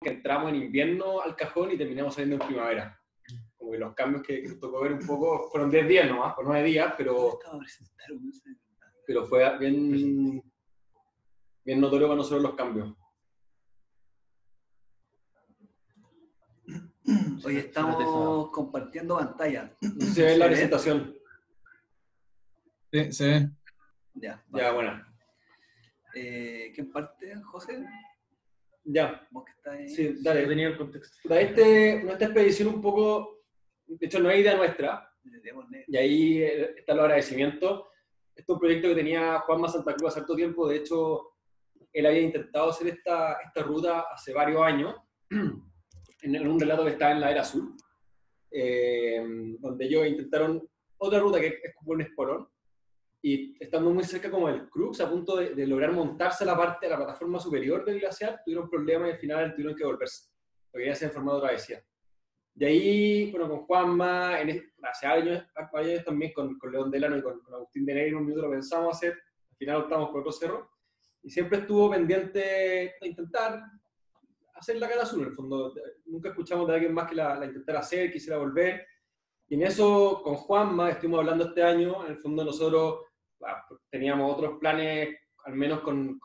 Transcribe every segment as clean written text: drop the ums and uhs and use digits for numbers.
que entramos en invierno al cajón y terminamos saliendo en primavera. Como que los cambios que nos tocó ver un poco fueron 10 días nomás, por 9 días, pero fue bien notorio para nosotros los cambios. Hoy estamos compartiendo pantalla. Se ve la presentación. Sí, se ve. Ya, bueno. ¿Quién parte, José? Ya. ¿Vos que estás ahí? Sí, dale. Yo tenía el contexto. Nuestra expedición un poco, de hecho no es idea nuestra, y ahí están los agradecimientos. Este es un proyecto que tenía Juanma Santa Cruz hace harto tiempo. De hecho, él había intentado hacer esta ruta hace varios años, en un relato que está en la Era Azul, donde ellos intentaron otra ruta que es como un espolón, y estando muy cerca como del Crux, a punto de lograr montarse la plataforma superior del glaciar, tuvieron problemas y al final tuvieron que volverse, lo querían hacer en formato travesía. De ahí, bueno, con Juanma, hace años también, con León Delano y con Agustín de Negro, un minuto lo pensamos hacer, al final optamos por otro cerro, y siempre estuvo pendiente de intentar hacer la Cara Azul, en el fondo. Nunca escuchamos de alguien más que la intentara hacer, quisiera volver, y en eso, con Juanma, estuvimos hablando este año. En el fondo nosotros teníamos otros planes, al menos con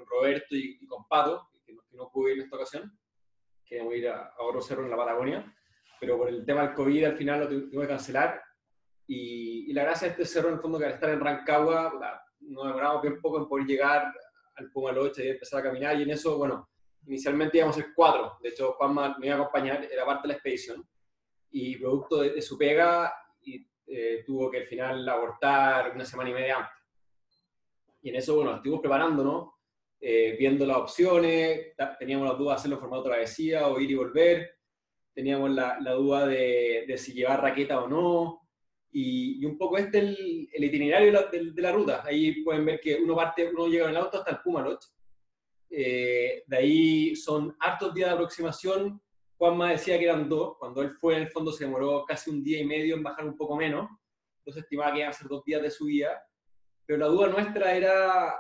Roberto y con Pato, que no pude ir en esta ocasión, queríamos ir a otro cerro en la Patagonia, pero por el tema del COVID al final lo tuvimos que cancelar, y la gracia de este cerro, en el fondo, que al estar en Rancagua, nos demoramos bien poco en poder llegar al Pumaroche y empezar a caminar, y en eso, bueno, inicialmente íbamos a ser 4, de hecho Juanma me iba a acompañar, era parte de la expedición, y producto de su pega, tuvo que al final abortar una semana y media antes. Y en eso, bueno, estuvimos preparándonos, viendo las opciones, teníamos la duda de hacerlo en formato travesía o ir y volver, teníamos la duda de si llevar raqueta o no, y un poco el itinerario de la ruta. Ahí pueden ver que uno llega en el auto hasta el Pumaroche, de ahí son hartos días de aproximación. Juanma decía que eran 2, cuando él fue, en el fondo se demoró casi un día y medio en bajar un poco menos, entonces estimaba que iban a ser 2 días de subida, pero la duda nuestra era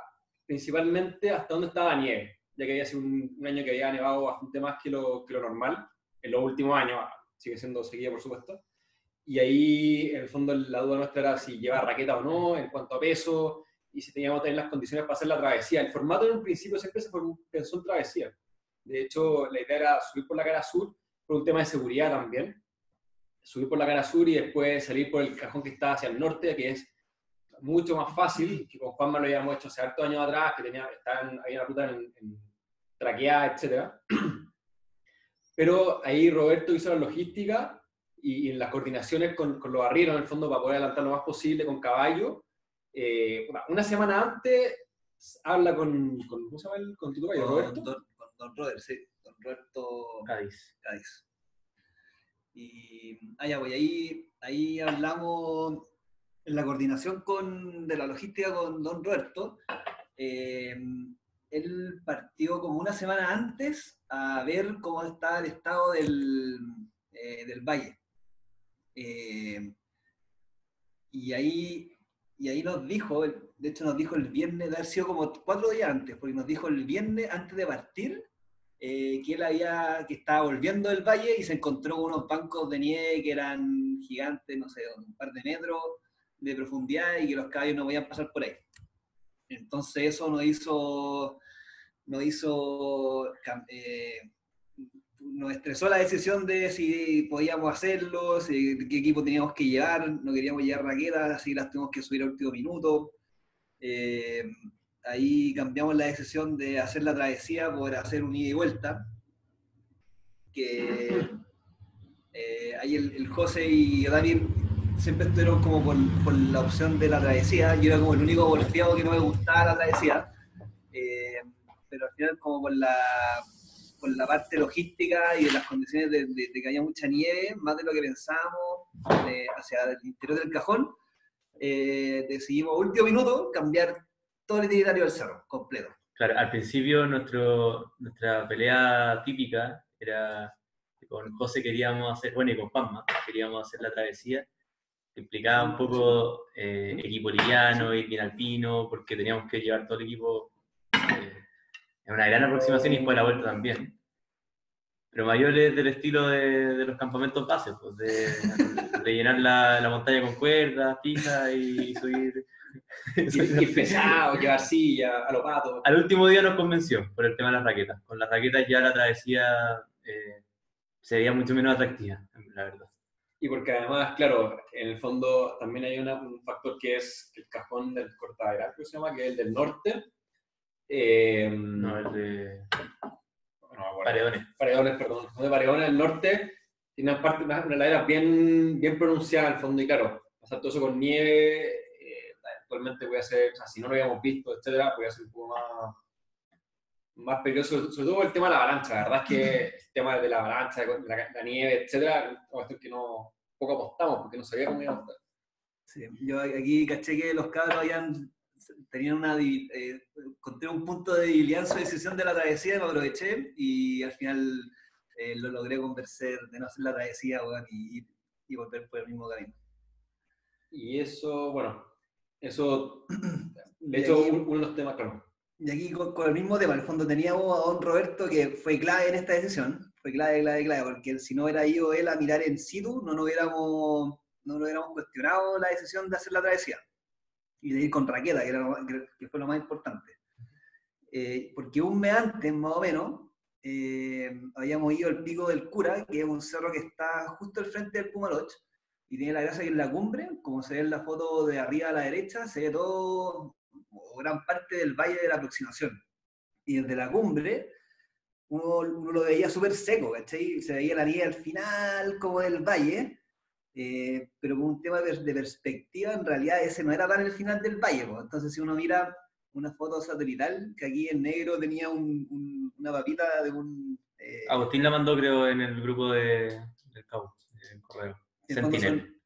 principalmente hasta dónde estaba la nieve, ya que había sido un año que había nevado bastante más que lo normal, en los últimos años, sigue siendo seguida por supuesto, y ahí en el fondo la duda nuestra era si llevar raqueta o no, en cuanto a peso, y si teníamos que tener las condiciones para hacer la travesía. El formato en un principio siempre se pensó en travesía. De hecho, la idea era subir por la Cara Sur por un tema de seguridad también. Subir por la Cara Sur y después salir por el cajón que está hacia el norte, que es mucho más fácil, que con Juanma lo habíamos hecho hace hartos años atrás, que había una ruta en traqueada, etc. Pero ahí Roberto hizo la logística y las coordinaciones con los arrieros, en el fondo, para poder adelantar lo más posible con caballo. Una semana antes habla con ¿cómo se llama con tu caballo, Roberto? Don Robert, sí, don Roberto Cádiz. Y ahí hablamos en la coordinación de la logística con don Roberto. Él partió como una semana antes a ver cómo estaba el estado del valle. Y ahí nos dijo, de hecho nos dijo el viernes, de haber sido como 4 días antes, porque nos dijo el viernes antes de partir, que que estaba volviendo del valle y se encontró unos bancos de nieve que eran gigantes, no sé, un par de metros de profundidad, y que los caballos no podían pasar por ahí. Entonces eso nos estresó la decisión de si podíamos hacerlo, qué equipo teníamos que llevar. No queríamos llevar raquetas, así que las tuvimos que subir al último minuto. Ahí cambiamos la decisión de hacer la travesía por hacer un ida y vuelta, que ahí el José y Dani siempre estuvieron como por la opción de la travesía. Yo era como el único golpeado que no me gustaba la travesía, pero al final como por la parte logística y de las condiciones de que haya mucha nieve, más de lo que pensábamos, hacia el interior del cajón, decidimos a último minuto cambiar todo el itinerario del cerro, completo. Claro, al principio nuestra pelea típica era que con José queríamos hacer, bueno, y con Juanma, queríamos hacer la travesía, que implicaba un poco equipo liviano, ir bien alpino, porque teníamos que llevar todo el equipo en una gran aproximación y después de la vuelta también. Pero mayor es del estilo de los campamentos bases, pues, de llenar la montaña con cuerdas, pijas y subir. Ir pesado, llevar silla, a los patos. Al último día nos convenció por el tema de las raquetas. Con las raquetas ya la travesía se veía mucho menos atractiva, la verdad. Y porque además, claro, en el fondo también hay un factor que es el cajón del Cortaderas, que se llama, que es el del norte. No, el de bueno, Paredones. Paredones, perdón. El de Paredones del norte tiene una ladera bien pronunciada en el fondo, y claro, pasar todo eso con nieve, actualmente voy a hacer, o sea, si no lo habíamos visto, etcétera, voy a ser un poco más peligroso, sobre todo el tema de la avalancha. La verdad es que el tema de la avalancha, la nieve, etcétera, es una cuestión que poco apostamos, porque no sabía cómo iba a apostar. Sí, yo aquí caché que los cabros tenían encontré un punto de debilidad en su decisión de la travesía, lo aproveché y al final lo logré convencer de no hacer la travesía, bueno, y volver por el mismo camino. Y eso, bueno, eso, de hecho, uno de los temas, claro. Y aquí con el mismo tema, en el fondo teníamos a don Roberto, que fue clave en esta decisión, fue clave, porque si no hubiera ido él a mirar en situ, no lo hubiéramos cuestionado la decisión de hacer la travesía y de ir con raqueta, que fue lo más importante. Porque un mes antes, más o menos, habíamos ido al Pico del Cura, que es un cerro que está justo al frente del Pumaloch, y tiene la gracia que en la cumbre, como se ve en la foto de arriba a la derecha, se ve todo, o gran parte del Valle de la Aproximación. Y desde la cumbre, uno lo veía súper seco, ¿cachai? Se veía la nieve al final, como del valle, pero con un tema de perspectiva, en realidad ese no era tan el final del valle, pues. Entonces si uno mira una foto satelital, que aquí en negro tenía una papita de un... Agustín la mandó, creo, en el grupo del Cabo, en correo.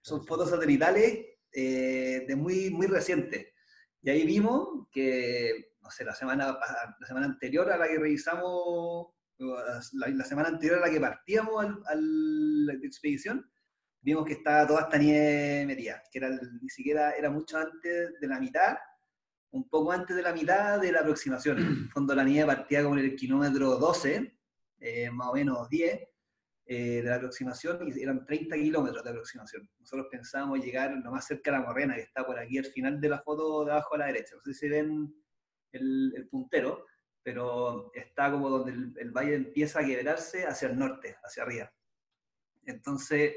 Son fotos satelitales de muy recientes. Y ahí vimos que, no sé, la semana anterior a la que revisamos, la semana anterior a la que partíamos a la expedición, vimos que estaba toda esta nieve metida, que ni siquiera era mucho antes de la mitad, un poco antes de la mitad de la aproximación. En el fondo la nieve partía como en el kilómetro 12, más o menos 10, de la aproximación, y eran 30 kilómetros de aproximación. Nosotros pensábamos llegar lo más cerca a la Morrena, que está por aquí al final de la foto de abajo a la derecha. No sé si ven el puntero, pero está como donde el valle empieza a quebrarse hacia el norte, hacia arriba. Entonces,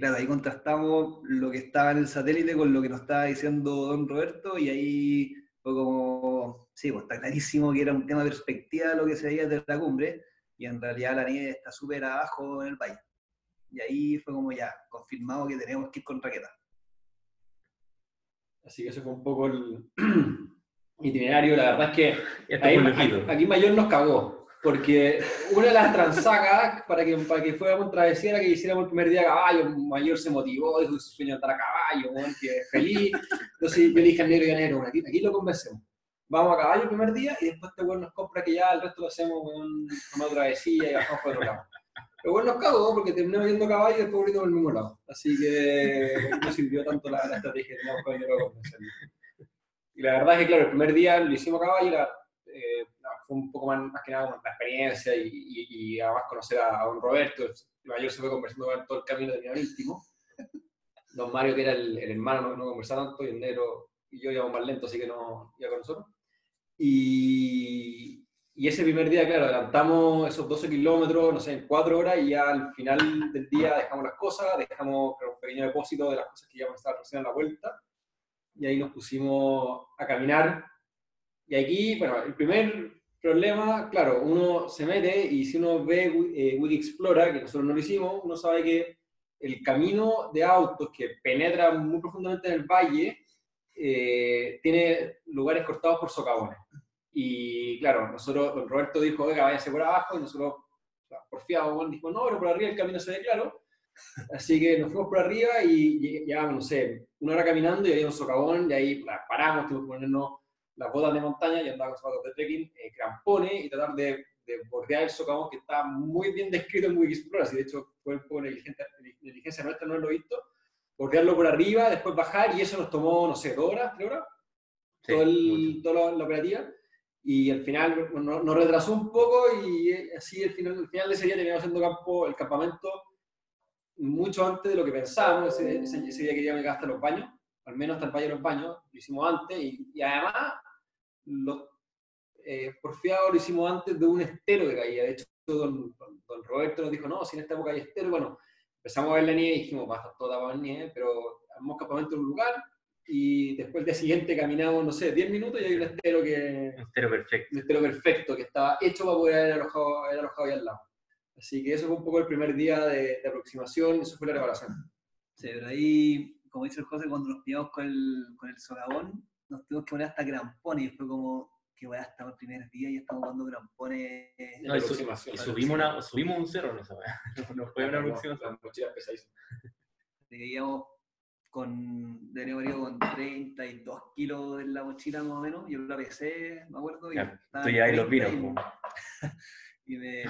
claro, ahí contrastamos lo que estaba en el satélite con lo que nos estaba diciendo don Roberto, y ahí fue como, sí, pues está clarísimo que era un tema de perspectiva lo que se veía desde la cumbre, y en realidad la nieve está súper abajo en el valle. Y ahí fue como ya, confirmado que tenemos que ir con raqueta. Así que eso fue un poco el itinerario. La verdad es que aquí Mayor nos cagó, porque una de las transagas para que fuéramos en travesía era que hiciéramos el primer día a caballo. Mayor se motivó, dijo su sueño andar a caballo, que feliz. Entonces yo le dije al negro y a negro, aquí lo convencemos. Vamos a caballo el primer día y después este güey nos compra que ya el resto lo hacemos con una travesía y bajamos por otro lado. Pero bueno, nos cagó porque terminamos yendo a caballo y después volvimos por el mismo lado. Así que no sirvió tanto la estrategia que teníamos con el negro para convencerlo. Y la verdad es que, claro, el primer día lo hicimos a caballo, fue un poco más que nada la experiencia y además conocer a don Roberto. El Mayor se fue conversando todo el camino, tenía íntimo. Don Mario, que era el hermano, no conversaba tanto, y el negro y yo íbamos más lento, así que no iba con nosotros. Y ese primer día, claro, adelantamos esos 12 kilómetros, no sé, en 4 horas, y ya al final del día dejamos las cosas, dejamos un pequeño depósito de las cosas que íbamos a estar recién a la vuelta, y ahí nos pusimos a caminar. Y aquí, bueno, el primer problema, claro, uno se mete y si uno ve Wikixplora, que nosotros no lo hicimos, uno sabe que el camino de autos que penetra muy profundamente en el valle tiene lugares cortados por socavones. Y claro, don Roberto dijo, oiga, váyase por abajo, y nosotros, porfiados, bueno, dijimos, no, pero por arriba el camino se ve claro. Así que nos fuimos por arriba y ya, no sé, 1 hora caminando y había un socavón, y ahí paramos, tuvimos que ponernos las botas de montaña y andar con zapatos de trekking, crampones, y tratar de bordear el socavón, que está muy bien descrito en Wikixplora, así de hecho fue un poco negligencia nuestra no haberlo visto, bordearlo por arriba, después bajar, y eso nos tomó, no sé, 2 horas, 3 horas, sí, toda la operativa. y al final nos retrasó un poco y así al final de ese día teníamos haciendo el campamento mucho antes de lo que pensábamos. Ese día queríamos llegar hasta los baños, al menos hasta el Valle de los Baños, lo hicimos antes y además porfiado lo hicimos antes de un estero que caía. De hecho, don Roberto nos dijo, no, si en esta época hay estero, bueno, empezamos a ver la nieve y dijimos, va a estar todo tapado en nieve, pero armamos campamento en un lugar y después el día siguiente caminamos, no sé, 10 minutos y hay un estero perfecto. Un estero perfecto que estaba hecho para poder haber alojado ahí al lado. Así que eso fue un poco el primer día de aproximación, eso fue la preparación. Sí, pero ahí, como dice el José, cuando nos pillamos con el socavón, nos tuvimos que poner hasta crampones y fue como que weá, estamos el primer día y estamos jugando crampones. No, y subimos un cerro, no sabes. No fue una aproximación. La mochila pesadísima. Seguíamos deberíamos ir con 32 kilos en la mochila más o menos. Yo la pesé, me acuerdo. Y tú ya ahí los vinos. Y me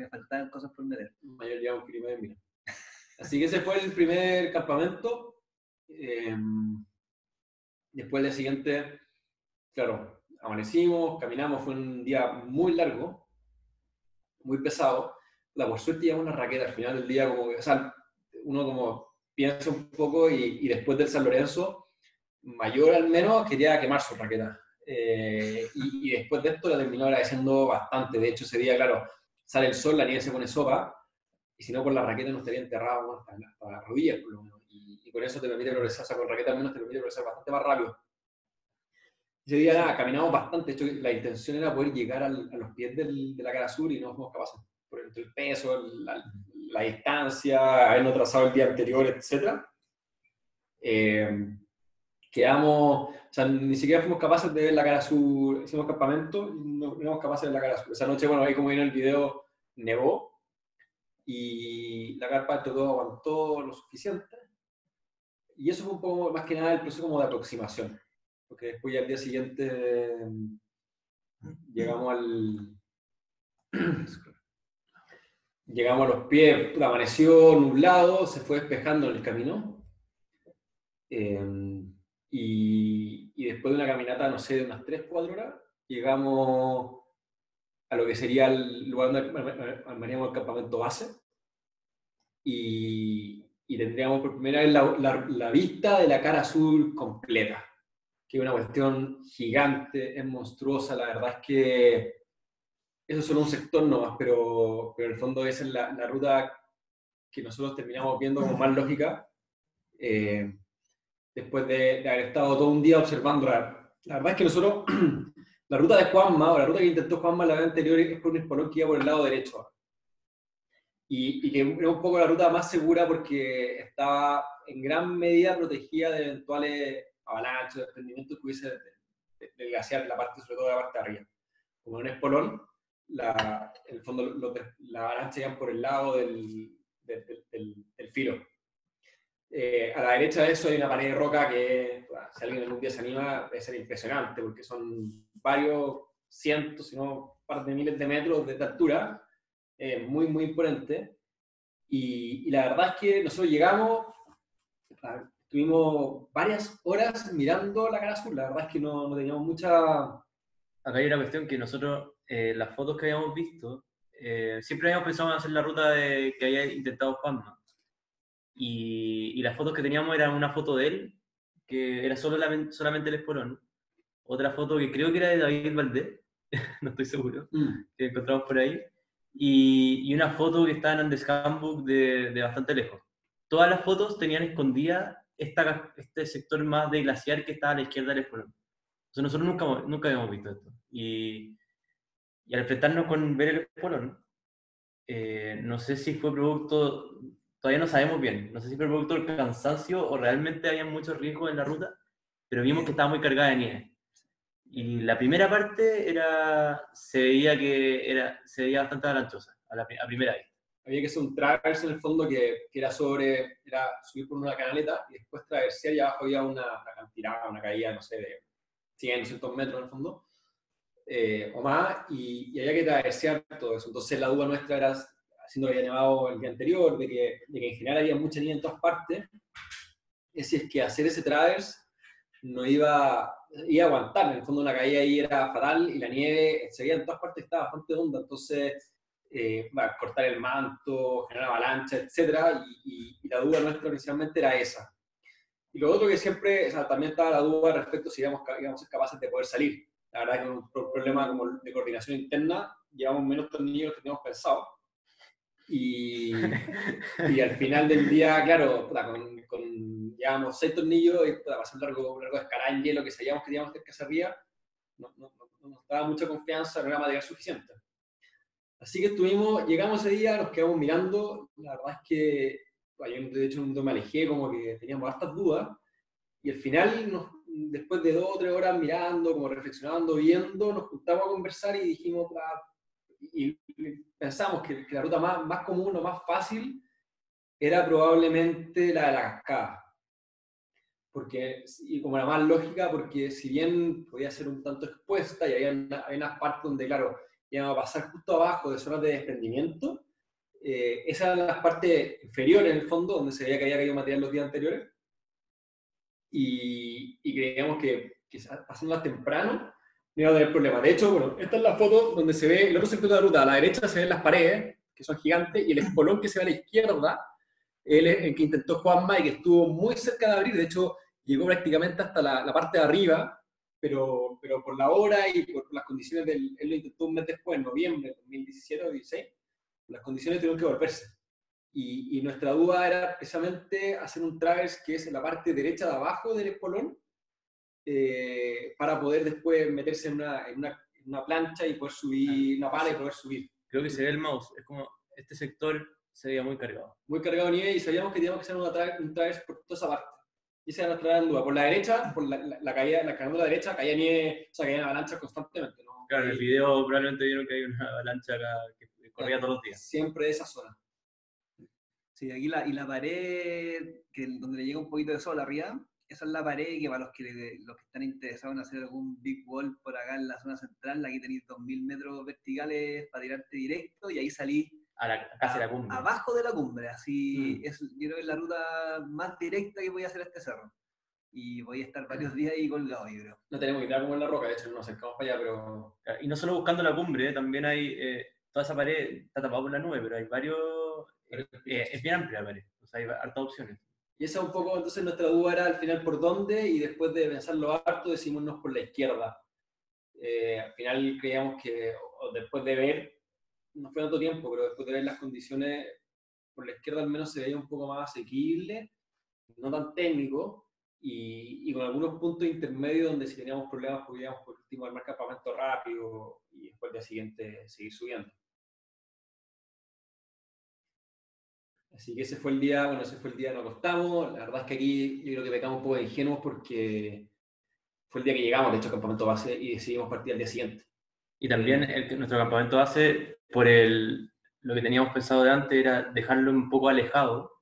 faltaban cosas por meter. Mayor ya un kilo y medio de vino. Así que ese fue el primer campamento. Después del siguiente, claro, amanecimos, caminamos, fue un día muy largo, muy pesado. Por suerte llevamos una raqueta al final del día, como que, o sea, uno como piensa un poco y después del San Lorenzo, Mayor al menos quería quemar su raqueta. Y después de esto la terminó agradeciendo bastante. De hecho, ese día, claro, sale el sol, la nieve se pone sopa, y si no, por la raqueta no estaría enterrado hasta las rodillas, por lo menos. Y con eso te permite progresar, o sea, con raqueta al menos te permite progresar bastante más rápido. Ese día nada, caminamos bastante. De hecho, la intención era poder llegar a los pies de la cara sur y no fuimos capaces. Por el peso, la distancia, habernos trazado el día anterior, etc. Quedamos, o sea, ni siquiera fuimos capaces de ver la cara sur. Hicimos campamento y no fuimos capaces de ver la cara sur. Esa noche, bueno, ahí como viene el video, nevó y la carpa entre todo aguantó lo suficiente. Y eso fue un poco más que nada el proceso como de aproximación. Porque después ya al día siguiente llegamos a los pies, amaneció nublado, se fue despejando en el camino. Y después de una caminata, no sé, de unas 3-4 horas, llegamos a lo que sería el lugar donde armaríamos el campamento base. Y tendríamos por primera vez la vista de la cara sur completa, que es una cuestión gigante, es monstruosa. La verdad es que eso es solo un sector nomás, pero en el fondo esa es la ruta que nosotros terminamos viendo como más lógica, después de haber estado todo un día observando. La verdad es que nosotros, la ruta de Juanma, o la ruta que intentó Juanma la vez anterior, es por un espolón que iba por el lado derecho. Y que era un poco la ruta más segura porque estaba en gran medida protegida de eventuales avalanchas, desprendimientos que hubiese del glaciar, sobre todo la parte de arriba. Como en un espolón, en el fondo la avalancha iban por el lado del filo. A la derecha de eso hay una pared de roca que, si alguien algún día se anima, debe ser impresionante, porque son varios cientos, si no un par de miles de metros de altura, muy, muy imponente. Y la verdad es que nosotros llegamos, estuvimos varias horas mirando la cara sur. La verdad es que no teníamos mucha... Acá hay una cuestión que nosotros, las fotos que habíamos visto, siempre habíamos pensado en hacer la ruta que había intentado Juanma. Y las fotos que teníamos eran una foto de él, que era solamente el espolón. Otra foto que creo que era de David Valdés, no estoy seguro, que encontramos por ahí. Y una foto que estaba en Andes Handbook de bastante lejos. Todas las fotos tenían escondida este sector más de glaciar que estaba a la izquierda del espolón. Entonces nosotros nunca habíamos visto esto. Y al enfrentarnos con ver el espolón, no sé si fue producto, todavía no sabemos bien, no sé si fue producto del cansancio o realmente había muchos riesgos en la ruta, pero vimos que estaba muy cargada de nieve. Y la primera parte se veía bastante avalanchosa a primera vista. Había que hacer un traverse en el fondo que era subir por una canaleta y después traversear, y abajo había una acantilada, una caída, no sé, de 100, 200 metros en el fondo, o más, y había que traversear todo eso. Entonces la duda nuestra era, haciendo que había nevado el día anterior, de que en general había mucha nieve en todas partes, es si es que hacer ese traverse no iba a aguantar. En el fondo la caída ahí era fatal y la nieve se veía en todas partes, estaba bastante honda, entonces cortar el manto, generar avalancha, etc. Y la duda nuestra inicialmente era esa. Y lo otro que siempre, o sea, también estaba la duda respecto a si íbamos a ser capaces de poder salir. La verdad es que es un problema como de coordinación interna, llevamos menos tornillos que teníamos pensado. Y al final del día, claro, llevábamos 6 tornillos y para hacer un largo escalada en hielo que sabíamos que teníamos que hacer arriba, no nos daba mucha confianza, no era material suficiente. Así que llegamos ese día, nos quedamos mirando, la verdad es que, yo de hecho me alejé, como que teníamos hartas dudas, y al final, después de 2 o 3 horas mirando, como reflexionando, viendo, nos juntamos a conversar y dijimos, y pensamos que la ruta más común o más fácil era probablemente la de la cascada. Y como la más lógica, porque si bien podía ser un tanto expuesta y había unas partes donde, claro, íbamos a pasar justo abajo de zonas de desprendimiento, esas eran las partes inferiores en el fondo, donde se veía que había caído material los días anteriores, y creíamos que pasándolas temprano no iba a tener problema. De hecho, bueno, esta es la foto donde se ve el otro sector de la ruta. A la derecha se ven las paredes, que son gigantes, y el espolón que se ve a la izquierda, el que intentó Juanma y que estuvo muy cerca de abrir. De hecho, llegó prácticamente hasta la parte de arriba, pero por la hora y por las condiciones él lo intentó un mes después, en noviembre de 2017 o 2016, las condiciones tuvieron que volverse. Y nuestra duda era precisamente hacer un traverse que es en la parte derecha de abajo del espolón, para poder después meterse en una plancha y poder subir, una pala y poder subir. Creo que se ve el mouse, es como este sector se veía muy cargado. Muy cargado de nieve y sabíamos que teníamos que hacer un traverse por toda esa parte. Y esa era nuestra gran duda. Por la derecha, por la caída, la cargando a la derecha, caía nieve, o sea, caían avalanchas constantemente, ¿no? Claro, en el video probablemente vieron que hay una avalancha acá que corría todos los días. Siempre de esa zona. Sí, aquí la pared, donde le llega un poquito de sol arriba, esa es la pared que para los que están interesados en hacer algún big wall por acá en la zona central, aquí tenéis 2000 metros verticales para tirarte directo y ahí salís casi la cumbre. Abajo de la cumbre, así yo creo que es la ruta más directa que voy a hacer a este cerro. Y voy a estar varios días ahí colgado, yo creo. No tenemos idea cómo es la roca, de hecho no nos acercamos para allá, pero... Y no solo buscando la cumbre, también hay, toda esa pared está tapada por la nube, pero hay varios, es bien amplia la pared, o sea, hay hartas opciones. Y esa un poco, entonces nuestra duda era al final por dónde, y después de pensarlo harto decidimos por la izquierda. Al final creíamos que, o después de ver, no fue tanto tiempo, pero después de ver las condiciones, por la izquierda al menos se veía un poco más asequible, no tan técnico, y con algunos puntos intermedios donde si teníamos problemas podíamos por último armar campamento rápido y después del día siguiente seguir subiendo. Así que ese fue el día, nos acostamos. La verdad es que aquí yo creo que pecamos un poco de ingenuos porque fue el día que llegamos, de hecho, al campamento base y decidimos partir al día siguiente. Y también nuestro campamento base, lo que teníamos pensado de antes era dejarlo un poco alejado,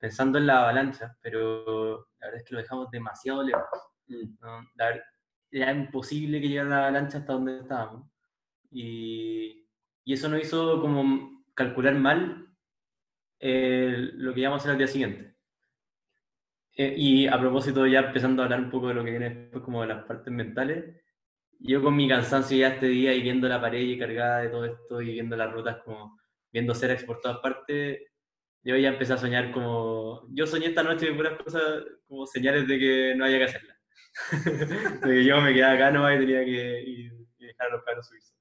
pensando en la avalancha, pero la verdad es que lo dejamos demasiado lejos. ¿No? Era imposible que llegara la avalancha hasta donde estábamos. Y eso nos hizo como calcular mal lo que íbamos a hacer al día siguiente. Y a propósito, ya empezando a hablar un poco de lo que viene después, como de las partes mentales, yo con mi cansancio ya este día y viendo la pared y cargada de todo esto y viendo las rutas, como viendo Cerax por todas partes, yo ya empecé a soñar yo soñé esta noche de puras cosas como señales de que no había que hacerlas. De que yo me quedaba acá nomás y tenía que ir y dejar a los cabros subirse.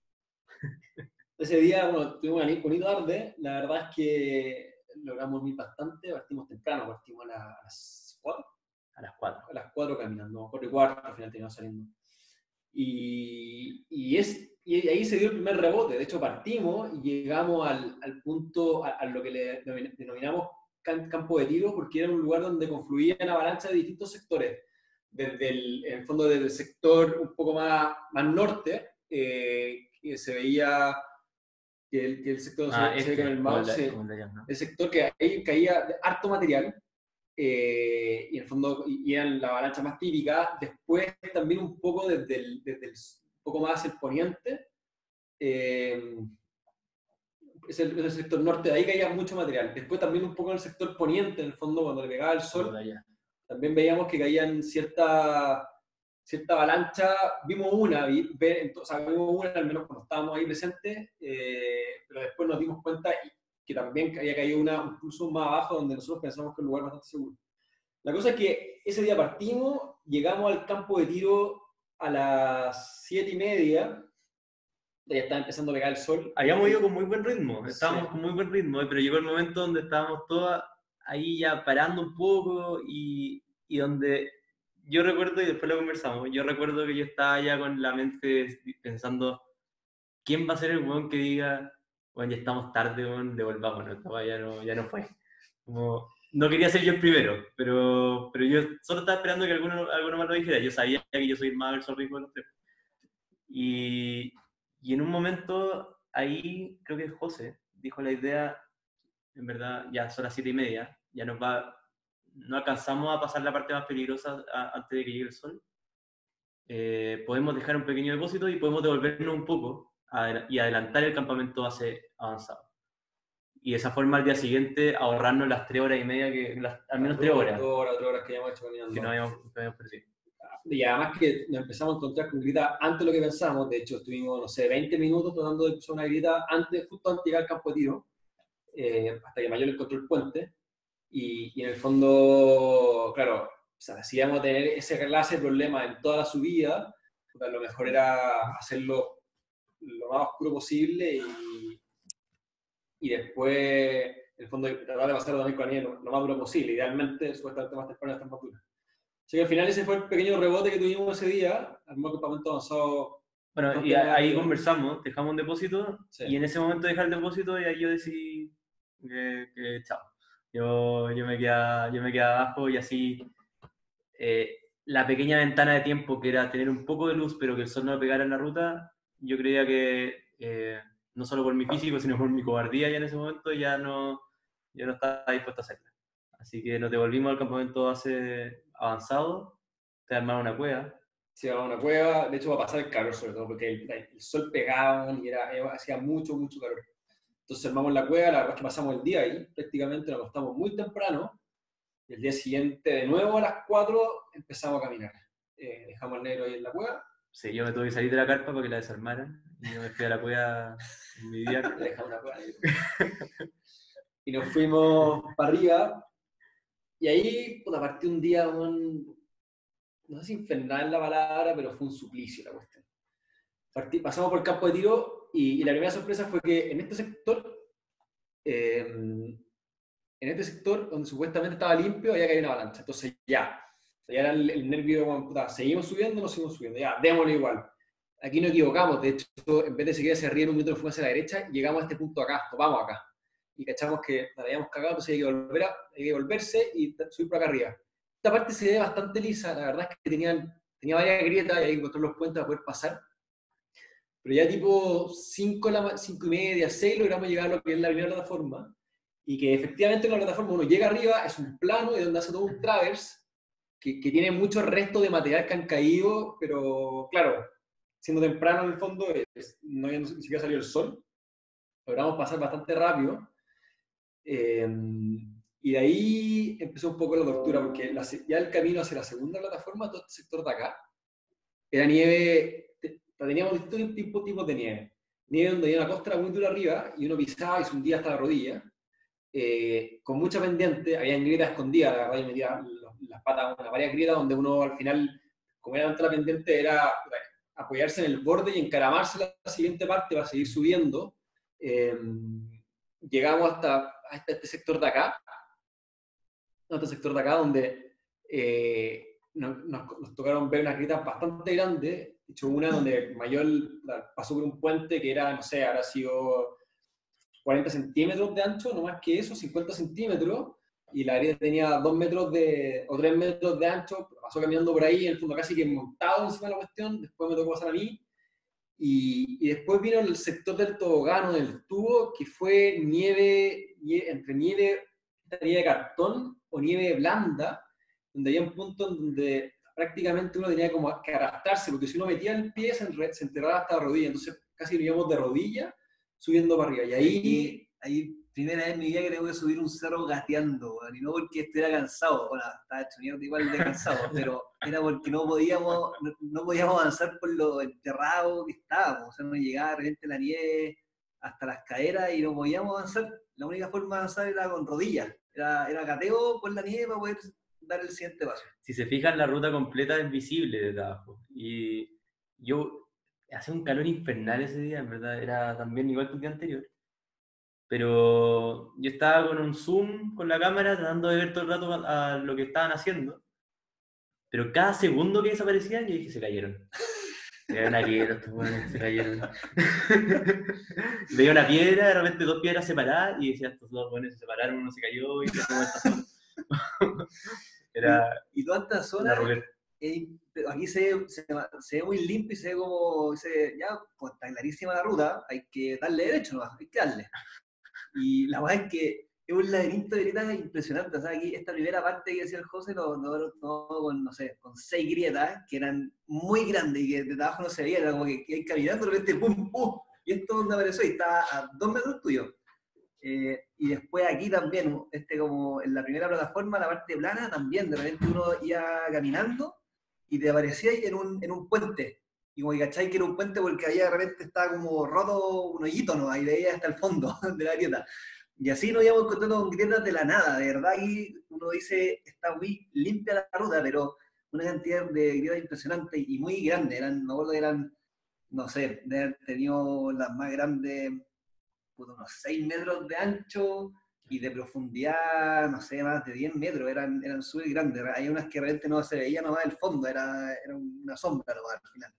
Ese día, bueno, tuvimos una bonita tarde, la verdad es que logramos dormir bastante, partimos temprano, partimos a las 4. A las 4. A las 4 caminando, 4 y cuarto, al final terminamos saliendo. Y ahí se dio el primer rebote, de hecho partimos y llegamos al punto, a lo que le denominamos campo de tiro, porque era un lugar donde confluían avalanchas de distintos sectores. En el fondo del sector un poco más norte, que se veía que el sector se ve con el mouse, el sector que ahí caía harto material, y en el fondo y eran la avalancha más típica. Después también un poco desde un poco más el poniente, es el sector norte, de ahí caía mucho material. Después también un poco en el sector poniente, en el fondo, cuando le pegaba el sol, también veíamos que caían cierta avalancha. Vimos una, o sea, vimos una al menos cuando estábamos ahí presentes, pero después nos dimos cuenta que también había caído una incluso más abajo, donde nosotros pensamos que es un lugar bastante seguro. La cosa es que ese día partimos, llegamos al campo de tiro a las 7:30, ya estaba empezando a pegar el sol. Habíamos ido con muy buen ritmo, estábamos Sí. con muy buen ritmo, pero llegó el momento donde estábamos todas ahí ya parando un poco y donde yo recuerdo, y después lo conversamos, yo recuerdo que yo estaba ya con la mente pensando, ¿quién va a ser el weón que diga, bueno, ya estamos tarde, weón, devolvámonos, esta weá ya no fue? Como, no quería ser yo el primero, pero yo solo estaba esperando que alguno más lo dijera. Yo sabía que yo soy el más verso rico de los tres. Y en un momento ahí, creo que José dijo la idea, en verdad, ya son las 7:30, ya no alcanzamos a pasar la parte más peligrosa antes de que llegue el sol. Podemos dejar un pequeño depósito y podemos devolvernos un poco y adelantar el campamento base avanzado. Y de esa forma al día siguiente ahorrarnos las 3 horas y media, al menos 3 horas. 2 horas que habíamos hecho caminando. Que no habíamos perdido. Y además que nos empezamos a encontrar con grietas antes de lo que pensamos. De hecho, estuvimos, no sé, 20 minutos tratando de cruzar una grieta justo antes de llegar al campo de tiro, hasta que Mayor encontró el puente. Y en el fondo, claro, o sea, si íbamos a tener ese clase de problema en toda la subida, lo mejor era hacerlo lo más oscuro posible y después, en el fondo, tratar de pasarlo también con la nieve lo más duro posible. Idealmente, supuestamente más temprano de esta altura. Así que al final ese fue el pequeño rebote que tuvimos ese día, armó el campamento avanzado. Bueno, y ahí conversamos, dejamos un depósito, sí. Y en ese momento de dejar el depósito, y ahí yo decidí que chao. Yo me quedaba abajo y así la pequeña ventana de tiempo que era tener un poco de luz, pero que el sol no pegara en la ruta, yo creía que no solo por mi físico, sino por mi cobardía ya en ese momento yo no estaba dispuesto a hacerla. Así que nos devolvimos al campamento base avanzado, te armaron una cueva. Sí, una cueva, de hecho va a pasar el calor sobre todo, porque el sol pegaba y hacía mucho calor. Entonces armamos la cueva, la verdad es que pasamos el día ahí, prácticamente nos acostamos muy temprano, y el día siguiente de nuevo a las 4 empezamos a caminar. Dejamos al negro ahí en la cueva. Sí, yo me tuve que salir de la carpa para que la desarmaran, y yo me fui a la cueva en mi día. Dejamos la cueva y nos fuimos para arriba, y ahí, puta, partí un día, no sé si infernal la palabra, pero fue un suplicio la cuestión. Pasamos por el campo de tiro y la primera sorpresa fue que en este sector donde supuestamente estaba limpio, había caído una avalancha. Entonces ya era el nervio, puta, seguimos subiendo, no seguimos subiendo, ya, démoslo igual. Aquí no equivocamos, de hecho, en vez de seguir hacia arriba en un minuto, nos fuimos hacia la derecha, llegamos a este punto acá, topamos acá. Y cachamos que nos habíamos cagado, entonces hay que volverse y subir por acá arriba. Esta parte se ve bastante lisa, la verdad es que tenía varias grietas y hay que encontrar los puentes para poder pasar. Pero ya tipo 5:30, 6 logramos llegar a lo que es la primera plataforma, y que efectivamente en la plataforma uno llega arriba, es un plano y donde hace todo un traverse que tiene muchos restos de material que han caído, pero claro, siendo temprano en el fondo, no había ni siquiera salido el sol, logramos pasar bastante rápido. Y de ahí empezó un poco la tortura, porque ya el camino hacia la segunda plataforma, todo este sector de acá, era nieve, teníamos distintos tipos de nieve. Nieve donde había una costra muy dura arriba, y uno pisaba y se hundía hasta la rodilla, con mucha pendiente, había grietas escondidas, la verdad, yo metía las patas en varias grietas, donde uno al final, como era tanta la pendiente, era apoyarse en el borde y encaramarse la siguiente parte para seguir subiendo. Llegamos hasta este sector de acá, donde nos tocaron ver unas grietas bastante grandes. De hecho, una donde Mayor pasó por un puente que era, no sé, habrá sido 40 centímetros de ancho, no más que eso, 50 centímetros, y la grieta tenía 2 metros o 3 metros de ancho. Pasó caminando por ahí, en el fondo casi que montado encima de la cuestión. Después me tocó pasar a mí. Y después vino el sector del tobogán, del tubo, que fue entre nieve de cartón o nieve blanda, donde había un punto en donde prácticamente uno tenía como que arrastrarse, porque si uno metía el pie se enterraba hasta la rodilla, entonces casi lo íbamos de rodilla subiendo para arriba. Y ahí primera vez en mi vida que tengo que subir un cerro gateando, weón, y no porque estuviera cansado, bueno, estaba hecho mierda igual de cansado, pero era porque no podíamos avanzar por lo enterrado que estábamos, o sea, no llegaba de repente la nieve hasta las caderas y no podíamos avanzar. La única forma de avanzar era con rodillas, era gateo por la nieve para poder dar el siguiente paso. Si se fijan, la ruta completa es visible desde abajo. Y yo, hace un calor infernal ese día, en verdad, era también igual que el día anterior. Pero yo estaba con un zoom con la cámara tratando de ver todo el rato a lo que estaban haciendo. Pero cada segundo que desaparecían, yo dije, se cayeron. Era una piedra, estos buenos se cayeron. Veía una piedra, de repente 2 piedras separadas, y decía, estos 2 buenos se separaron, uno se cayó, y se tomó esta zona. Era y toda esta una zona, ruleta. pero aquí se ve muy limpio y se ve como, ya, pues está clarísima la ruta, hay que darle derecho nomás, hay que darle. Y la verdad es que es un laberinto de grietas impresionante. O sea, aquí esta primera parte que decía el José, con, no sé, con 6 grietas que eran muy grandes y que de abajo no se veía, era como que hay caminando, de repente ¡pum! ¡Pum! Y esto donde apareció y estaba a 2 metros tuyo. Y después aquí también, como en la primera plataforma, la parte plana, también de repente uno iba caminando y te aparecía ahí en un puente. Y como que cachai que era un puente porque ahí de repente estaba como roto un hoyito, ¿no? Ahí veía hasta el fondo de la grieta. Y así nos íbamos encontrando con grietas de la nada. De verdad, aquí uno dice, está muy limpia la ruta, pero una cantidad de grietas impresionante y muy grandes. Me acuerdo que eran, no sé, de haber tenido las más grandes, unos 6 metros de ancho y de profundidad, no sé, más de 10 metros, eran súper grandes. Hay unas que realmente no se veía nomás el fondo, era una sombra nomás al final.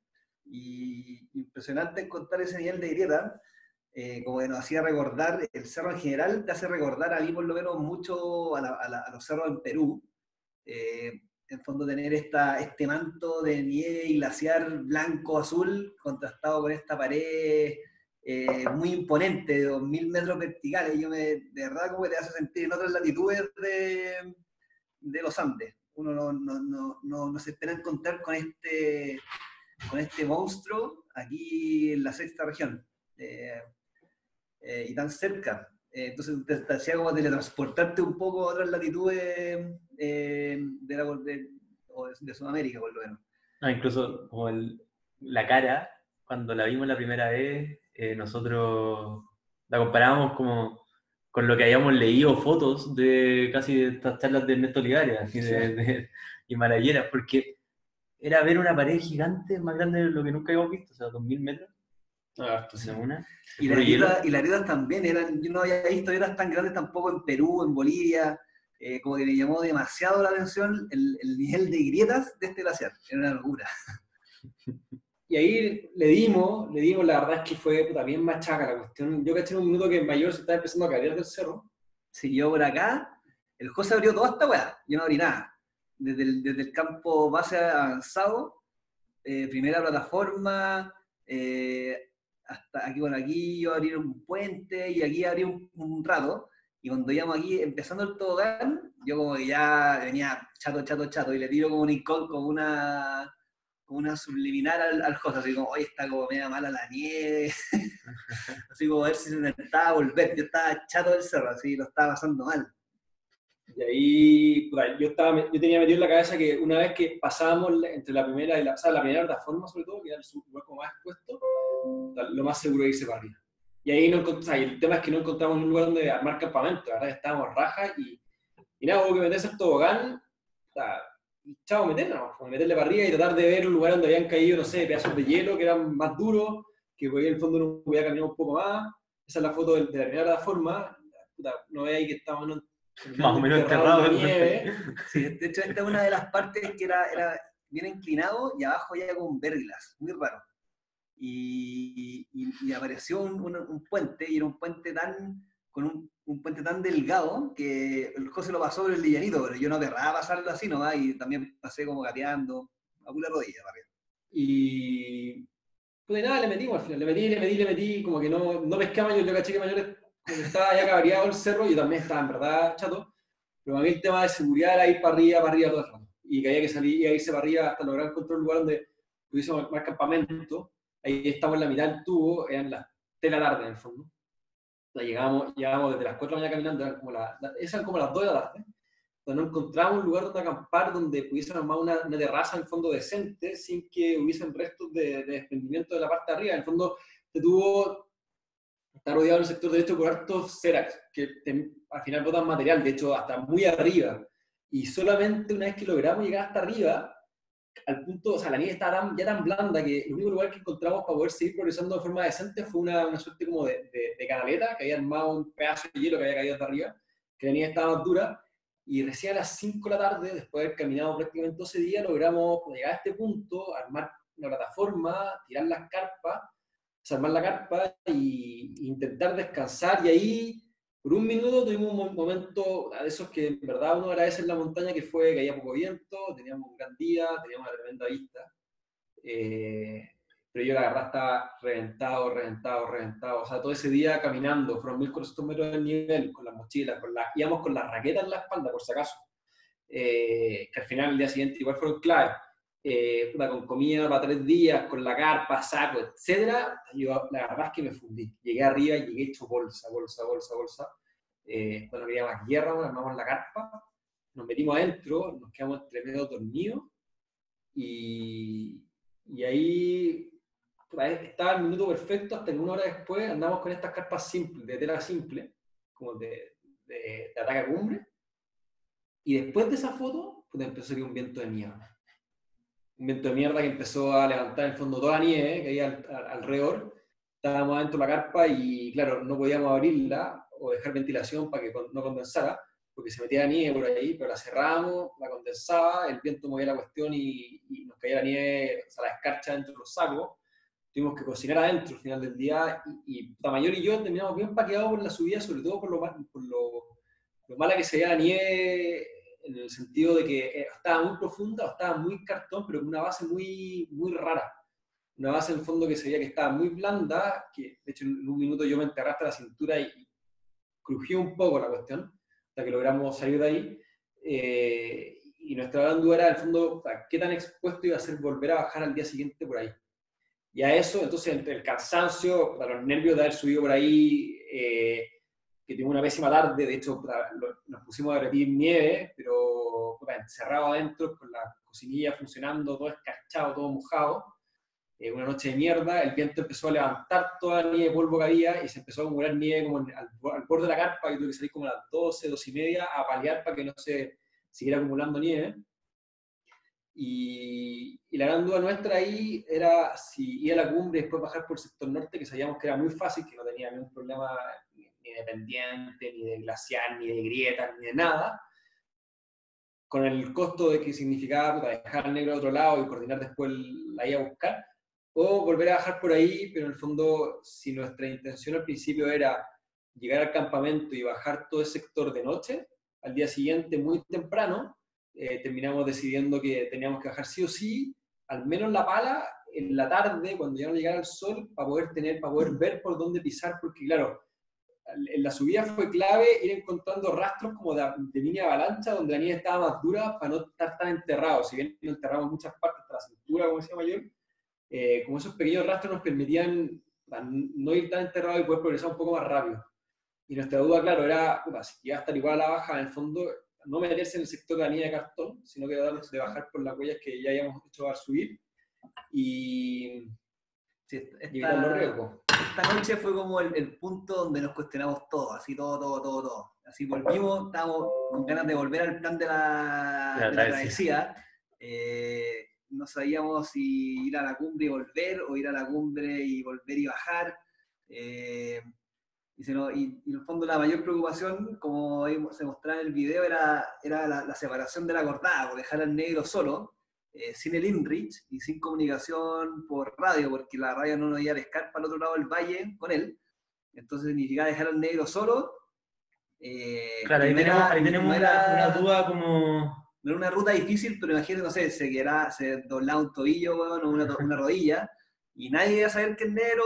Y impresionante encontrar ese nivel de grieta, como que nos hacía recordar, el cerro en general te hace recordar a mí por lo menos mucho a los cerros en Perú, en fondo tener este manto de nieve y glaciar blanco-azul contrastado con esta pared muy imponente de 2000 metros verticales. De verdad como que te hace sentir en otras latitudes de los Andes. Uno no se espera encontrar con este monstruo aquí en la sexta región y tan cerca. Entonces te hacía como teletransportarte un poco a otras latitudes de Sudamérica, por lo menos. Incluso como la cara, cuando la vimos la primera vez, nosotros la comparábamos como con lo que habíamos leído fotos de casi de estas charlas de Ernesto Olivares, así de Himalayeras, porque era ver una pared gigante, más grande de lo que nunca habíamos visto, o sea, 2000 metros. Sí. Y las grietas también yo no había visto grietas tan grandes tampoco en Perú, en Bolivia, como que me llamó demasiado la atención el nivel de grietas de este glaciar, era una locura. Y ahí le dimos, la verdad es que fue bien machaca la cuestión. Yo caché en un minuto que el mayor se estaba empezando a caer del cerro. Siguió por acá, el José abrió toda esta weá, yo no abrí nada. Desde el campo base avanzado, primera plataforma, hasta aquí, bueno, aquí yo abrí un puente y aquí abrí un rato. Y cuando íbamos aquí empezando el tobogán, yo como que ya venía chato, y le tiro como un icón, como una subliminal al José, así como, oye, está como media mala la nieve, así como a ver si se intentaba volver. Yo estaba chato del cerro, así lo estaba pasando mal. Y ahí, yo tenía metido en la cabeza que una vez que pasábamos entre la primera y la primera plataforma, sobre todo, que era el lugar como más expuesto, lo más seguro es irse para arriba. Y ahí el tema es que no encontramos un lugar donde armar campamento, ¿verdad? Estábamos rajas y nada, hubo que meterse al tobogán, y chao, meterle para arriba y tratar de ver un lugar donde habían caído, no sé, pedazos de hielo que eran más duros, que por ahí en el fondo uno podía caminar un poco más. Esa es la foto de la primera plataforma. No ve ahí que estábamos más o menos enterrado en la nieve. Sí, de hecho, esta es una de las partes que era bien inclinado y abajo ya con verglas, muy raro. Y apareció un puente, y era un puente con un puente tan delgado que el José lo pasó por el livianito, pero yo no querraba pasarlo así nomás, y también pasé como gateando a pura rodilla para arriba. Y pues nada, le metimos al final, le metí, como que no pescaba. Yo caché que Mayores como que estaba ya cabreado el cerro, yo también estaba en verdad chato, pero a mí el tema de seguridad era ir para arriba todo el rato, y que había que salir y irse para arriba hasta lograr encontrar un lugar donde pudiésemos armar campamento. Ahí estamos en la mitad del tubo, eran las 3 de la tarde en el fondo, Llegamos desde las 4 de la mañana caminando, eran como las 2 de la tarde, donde no encontramos un lugar donde acampar, donde pudiesen armar una terraza en el fondo decente, sin que hubiesen restos de desprendimiento de la parte de arriba. En el fondo, está rodeado en el sector derecho por hartos Xerax, que al final botan material, de hecho, hasta muy arriba. Y solamente una vez que logramos llegar hasta arriba, al punto, o sea, la nieve estaba ya tan blanda que el único lugar que encontramos para poder seguir progresando de forma decente fue una suerte como de canaleta, que había armado un pedazo de hielo que había caído hasta arriba, que la nieve estaba más dura, y recién a las 5 de la tarde, después de haber caminado prácticamente 12 días, logramos llegar a este punto, armar una plataforma, tirar las carpas, desarmar la carpa e intentar descansar, y ahí por un minuto tuvimos un momento de esos que en verdad uno agradece en la montaña, que fue que había poco viento, teníamos un gran día, teníamos una tremenda vista, pero yo la verdad estaba reventado, o sea, todo ese día caminando, fueron 1400 metros de nivel, con las mochilas, íbamos con las raquetas en la espalda, por si acaso, que al final el día siguiente igual fueron clave, con comida para 3 días, con la carpa, saco, etc. Yo la verdad es que me fundí. Llegué arriba y llegué hecho bolsa. Cuando había más guerra, nos armamos la carpa, nos metimos adentro, nos quedamos entre medio dormidos y ahí estaba el minuto perfecto, hasta que 1 hora después andamos con estas carpas simples, de tela simple, como de ataque a cumbre, y después de esa foto, pues empezó a salir un viento de mierda. Un viento de mierda que empezó a levantar en el fondo toda la nieve que había alrededor. Estábamos adentro de la carpa y, claro, no podíamos abrirla o dejar ventilación para que no condensara, porque se metía la nieve por ahí, pero la cerrábamos, la condensaba, el viento movía la cuestión y nos caía la nieve, o sea, la escarcha dentro de los sacos. Tuvimos que cocinar adentro al final del día y Tamayor y yo terminamos bien paqueados por la subida, sobre todo por lo mala que se veía la nieve, en el sentido de que estaba muy profunda o estaba muy cartón, pero con una base muy, muy rara. Una base en el fondo que se veía que estaba muy blanda, que de hecho en un minuto yo me enterré hasta la cintura y crujió un poco la cuestión, hasta que logramos salir de ahí. Y nuestra gran duda era, en el fondo, qué tan expuesto iba a ser volver a bajar al día siguiente por ahí. Y a eso, entonces, entre el cansancio, los nervios de haber subido por ahí, que tuvimos una pésima tarde, de hecho nos pusimos a derretir nieve, pero encerrado adentro, con la cocinilla funcionando, todo escarchado, todo mojado, una noche de mierda, el viento empezó a levantar toda la nieve de polvo que había y se empezó a acumular nieve como al borde de la carpa, y tuve que salir como a las 12, 12 y media a paliar para que no se siguiera acumulando nieve. Y la gran duda nuestra ahí era si ir a la cumbre y después bajar por el sector norte, que sabíamos que era muy fácil, que no tenía ningún problema ni de pendiente, ni de glaciar, ni de grietas, ni de nada, con el costo de que significaba dejar al negro a otro lado y coordinar después la ida a buscar, o volver a bajar por ahí, pero en el fondo, si nuestra intención al principio era llegar al campamento y bajar todo el sector de noche, al día siguiente muy temprano, terminamos decidiendo que teníamos que bajar sí o sí, al menos la pala, en la tarde, cuando ya no llegara el sol, para poder ver por dónde pisar, porque claro, en la subida fue clave ir encontrando rastros como de línea avalancha, donde la nieve estaba más dura para no estar tan enterrado. Si bien no enterramos muchas partes hasta la cintura, como decía Mayor, como esos pequeños rastros nos permitían no ir tan enterrado y poder progresar un poco más rápido. Y nuestra duda, claro, era, si iba a estar igual a la baja, en el fondo, no meterse en el sector de la nieve de cartón, sino que de bajar por las huellas que ya habíamos hecho al subir y evitar los riesgos. Esta noche fue como el punto donde nos cuestionamos todo, así todo. Así volvimos, estábamos con ganas de volver al plan de la travesía. No sabíamos si ir a la cumbre y volver, o ir a la cumbre y volver y bajar. Y en el fondo la mayor preocupación, como se mostraba en el video, era la separación de la cortada, por dejar al negro solo, sin el InReach y sin comunicación por radio, porque la radio no nos iba a pescar para el otro lado del valle con él. Entonces significaba dejar al negro solo. Claro, ahí tenemos una duda como... No era una ruta difícil, pero imagínate, no sé, se doblaba un tobillo, bueno, una rodilla, y nadie iba a saber que el negro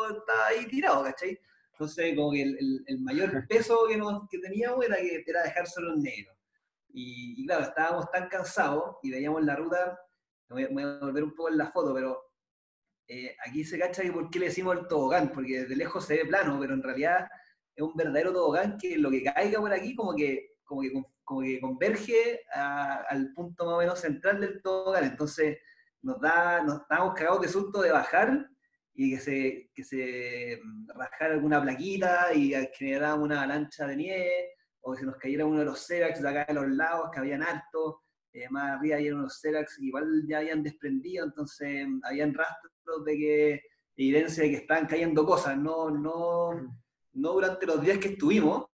estaba ahí tirado, ¿cachai? Entonces, como que el mayor peso que teníamos era dejar solo el negro. Y claro, estábamos tan cansados y veíamos la ruta, me voy a volver un poco en la foto, pero aquí se cacha que por qué le decimos el tobogán, porque desde lejos se ve plano, pero en realidad es un verdadero tobogán que lo que caiga por aquí como que converge al punto más o menos central del tobogán. Entonces nos estábamos cagados de susto de bajar y que se rajara alguna plaquita y generábamos una avalancha de nieve, o que se nos cayera uno de los Seracs de acá de los lados, que habían hartos, más arriba había unos Seracs que igual ya habían desprendido, entonces habían rastros evidencia de que estaban cayendo cosas, no durante los días que estuvimos,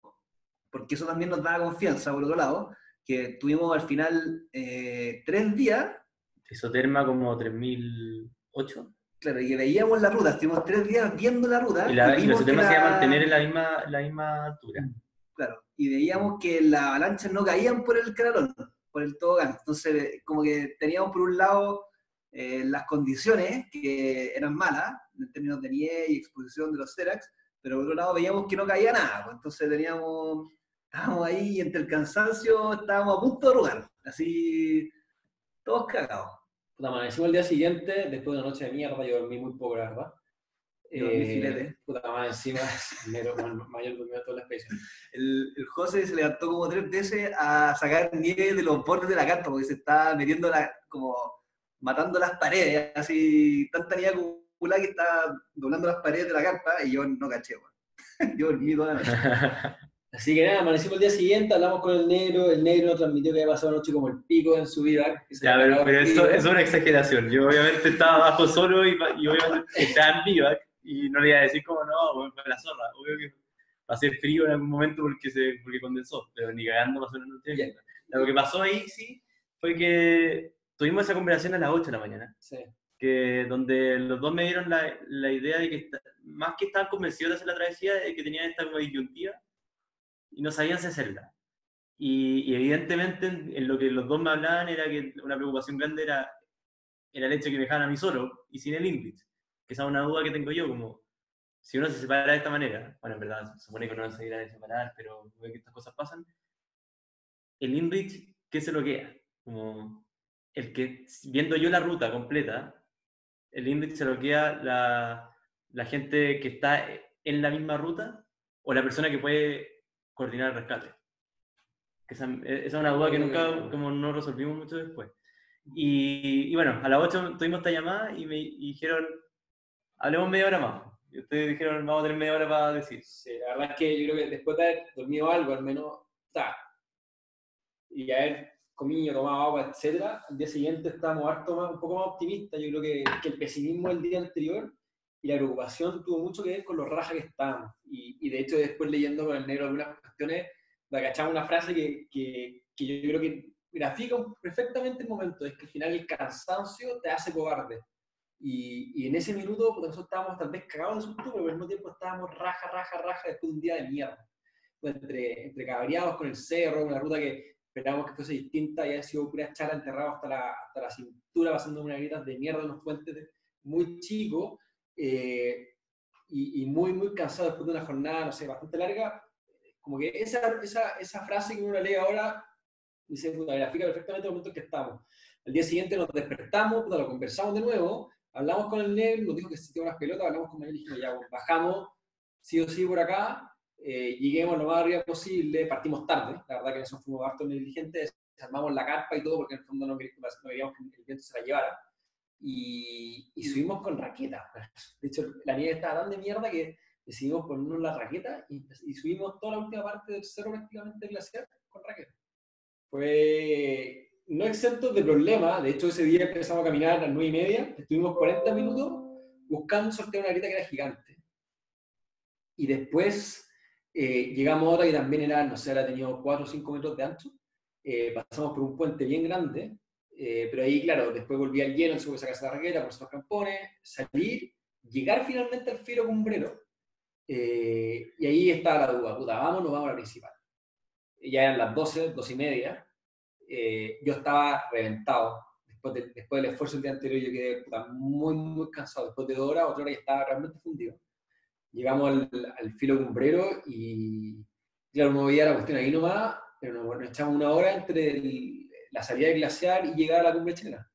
porque eso también nos daba confianza, por otro lado, que tuvimos al final 3 días. Isoterma como 3008. Claro, y que veíamos la ruta, estuvimos 3 días viendo la ruta. Y la isoterma se iba a mantener en la misma altura. Claro, y veíamos que las avalanchas no caían por el canalón, por el tobogán. Entonces, como que teníamos por un lado las condiciones que eran malas, en términos de nieve y exposición de los Seracs, pero por otro lado veíamos que no caía nada, pues. Entonces estábamos ahí entre el cansancio, estábamos a punto de arrugar, así, todos cagados. Puta, amanecimos el día siguiente, después de una noche de mierda, yo dormí muy poco, la verdad. Yo dormí filete. Puta, más encima, mayor durmió toda la expedición. El José se levantó como 3 veces a sacar nieve de los bordes de la carpa, porque se estaba metiendo como matando las paredes, así, tanta nieve acumulada que estaba doblando las paredes de la carpa, y yo no caché, yo dormí toda la noche. Así que nada, amanecimos el día siguiente, hablamos con el negro nos transmitió que había pasado la noche como el pico en su vida. Ya, pero eso es una exageración. Yo obviamente estaba abajo solo y obviamente estaba en vivac y no le iba a decir como no, bueno, fue la zorra. Obvio que va a ser frío en algún momento porque condensó, pero ni cagando pasó una noche de mierda. Lo que pasó ahí sí fue que tuvimos esa conversación a las 8 de la mañana. Sí. Donde los dos me dieron la idea de que más que estaban convencidos de hacer la travesía, de que tenían esta como disyuntiva y no sabían si hacerla. Y evidentemente en lo que los dos me hablaban era que una preocupación grande era el hecho de que me dejaran a mí solo y sin el Inrich, que esa es una duda que tengo yo, como si uno se separa de esta manera, bueno, en verdad se supone que no se irán a separar, pero ve que estas cosas pasan, el Inrich, ¿qué se lo queda? Como el que, viendo yo la ruta completa, el Inrich se lo queda la gente que está en la misma ruta o la persona que puede coordinar el rescate. Esa es una duda que nunca como no resolvimos mucho después. Y bueno, a las 8 tuvimos esta llamada y me dijeron, hablemos media hora más. Y ustedes dijeron, vamos a tener media hora para decir. Sí, la verdad es que yo creo que después de haber dormido algo, al menos, y haber comido, tomado agua, etc., al día siguiente estábamos un poco más optimistas. Yo creo que el pesimismo del día anterior y la preocupación tuvo mucho que ver con los rajas que estábamos. Y de hecho, después leyendo con el negro algunas cuestiones, me agachaba una frase que yo creo que grafica perfectamente el momento, es que al final el cansancio te hace cobarde. Y en ese minuto, pues nosotros estábamos tal vez cagados de susto, pero al mismo tiempo estábamos raja después de un día de mierda. Pues entre cabreados con el cerro, una ruta que esperábamos que fuese distinta, y había sido pura charla enterrado hasta la cintura, pasando unas grietas de mierda en unos puentes muy chicos, y muy cansado después de una jornada, no sé, bastante larga. Como que esa frase que uno lee ahora, dice, puta, grafica perfectamente el momento en que estamos. Al día siguiente nos despertamos, puta, lo conversamos de nuevo, hablamos con el negro, nos dijo que se tenía unas pelotas, hablamos con él y dijimos, ya, pues, bajamos sí o sí por acá, lleguemos lo más arriba posible, partimos tarde, la verdad que nosotros fuimos harto negligentes, desarmamos la carpa y todo, porque en el fondo no queríamos que el viento se la llevara, y subimos con raqueta. De hecho, la nieve estaba tan de mierda que decidimos ponernos la raqueta y subimos toda la última parte del cerro prácticamente glaciar con raqueta. Fue no exento de problemas. De hecho, ese día empezamos a caminar a las 9:30, estuvimos 40 minutos buscando sortear una raqueta que era gigante. Y después llegamos a otra que también era, no sé, ahora tenía 4 o 5 metros de ancho. Pasamos por un puente bien grande, pero ahí, claro, después volvía el hielo, se puede sacarse la raqueta, ponerse los campones, salir, llegar finalmente al filo cumbrero. Y ahí estaba la duda, puta, vamos a la principal. Ya eran las 12:30, yo estaba reventado, después del esfuerzo del día anterior yo quedé, puta, muy cansado, después de 2 horas, 8 horas ya estaba realmente fundido. Llegamos al filo cumbrero y claro, uno veía la cuestión ahí nomás, pero nos echamos 1 hora entre la salida del glaciar y llegar a la cumbre chilena,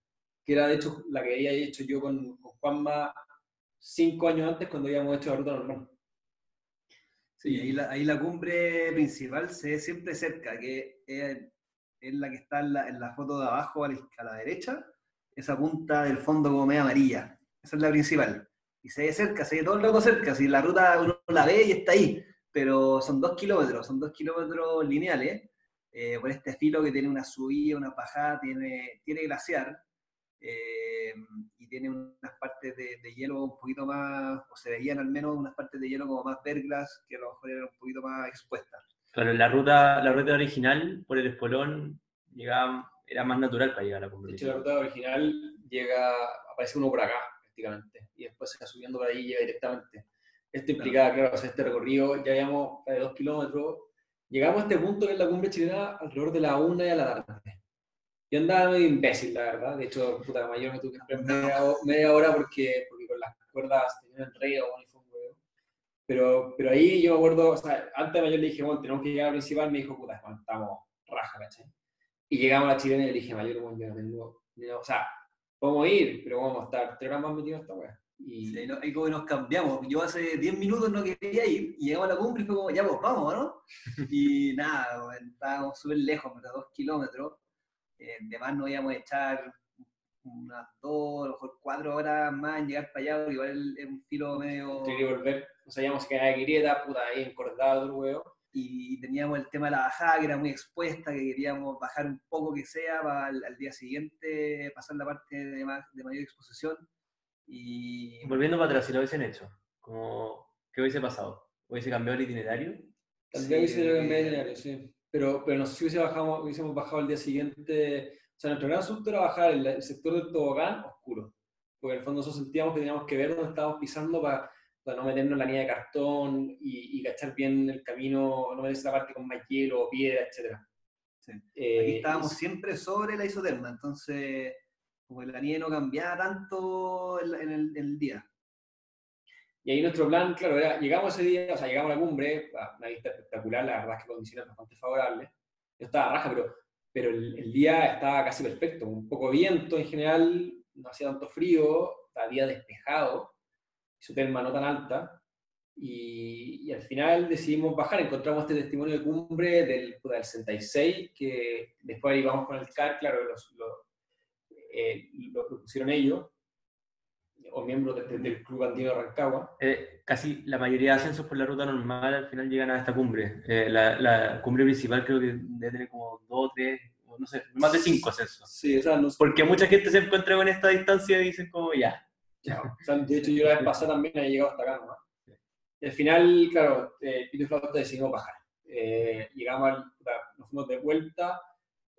que era de hecho la que había hecho yo con Juanma 5 años antes, cuando habíamos hecho la ruta normal. Sí, ahí la cumbre principal se ve siempre cerca, que es la que está en la foto de abajo a la derecha, esa punta del fondo como media amarilla. Esa es la principal. Y se ve cerca, se ve todo el rato cerca. Si la ruta uno la ve y está ahí, pero son 2 kilómetros lineales, por este filo que tiene una subida, una bajada, tiene glaciar. Y tiene unas partes de hielo un poquito más, o se veían al menos unas partes de hielo como más verglas, que a lo mejor eran un poquito más expuestas. Claro, la ruta original por el espolón era más natural para llegar a la cumbre. De hecho, la ruta original aparece uno por acá, prácticamente, y después se va subiendo por ahí y llega directamente. Esto implicaba, claro, hacer este recorrido, ya llevamos de 2 kilómetros, llegamos a este punto que es la cumbre chilena alrededor de la 1 de la tarde. Yo andaba medio imbécil, la verdad. De hecho, puta mayor me tuve que esperar media hora porque con las cuerdas tenía un enredo y fue un huevo. Pero ahí yo me acuerdo, o sea, antes de mayor le dije, bueno, tenemos que llegar al principal, me dijo, puta, estamos raja, ¿cachai? Y llegamos a la chilena y le dije, mayor, bueno, yo no tengo, o sea, podemos ir, pero vamos a estar 3 horas más metidos en esta wea. Y sí, ahí como que nos cambiamos. Yo hace 10 minutos no quería ir y llegamos a la cumbre y fue como, ya pues vamos, ¿no? Y nada, estábamos súper lejos, 2 kilómetros. De más nos íbamos a echar unas 2, a lo mejor 4 horas más en llegar para allá, porque igual es un filo medio... Tenía que volver, no sabíamos que era Quirieta, puta, ahí encordado el huevo. Y teníamos el tema de la bajada, que era muy expuesta, que queríamos bajar un poco que sea para al día siguiente pasar la parte de mayor exposición. Y... Volviendo para atrás, si lo hubiesen hecho, ¿qué hubiese pasado? ¿Hubiese cambiado el itinerario? Tal vez hubiese cambiado el itinerario, sí. Pero no sé si hubiésemos bajado al día siguiente. O sea, nuestro gran susto era bajar el sector del tobogán oscuro. Porque en el fondo nosotros sentíamos que teníamos que ver dónde estábamos pisando para no meternos en la línea de cartón y cachar bien el camino, no meterse la parte con más hielo, piedra, etc. Sí. Aquí estábamos siempre sobre la isoterma, entonces como la nieve no cambiaba tanto en el día. Y ahí nuestro plan, claro, era, llegamos ese día, o sea, llegamos a la cumbre, una vista espectacular, la verdad es que condiciones bastante favorables. Yo estaba raja, pero el día estaba casi perfecto, un poco de viento en general, no hacía tanto frío, había despejado, isoterma no tan alta, y al final decidimos bajar, encontramos este testimonio de cumbre del 66, que después íbamos con el CAR, claro, lo pusieron ellos, o miembros del Club Andino de Rancagua. Casi la mayoría de ascensos por la ruta normal al final llegan a esta cumbre. La cumbre principal creo que debe tener como 2 o 3, no sé, más de 5 ascensos. Sí, o sea, no sé. Porque mucha gente se encuentra con esta distancia y dicen como ya. Chao. O sea, de hecho, yo la vez pasada también he llegado hasta acá, ¿no? Y al final, claro, Pito y Flauta decidimos bajar. Llegamos, nos fuimos de vuelta,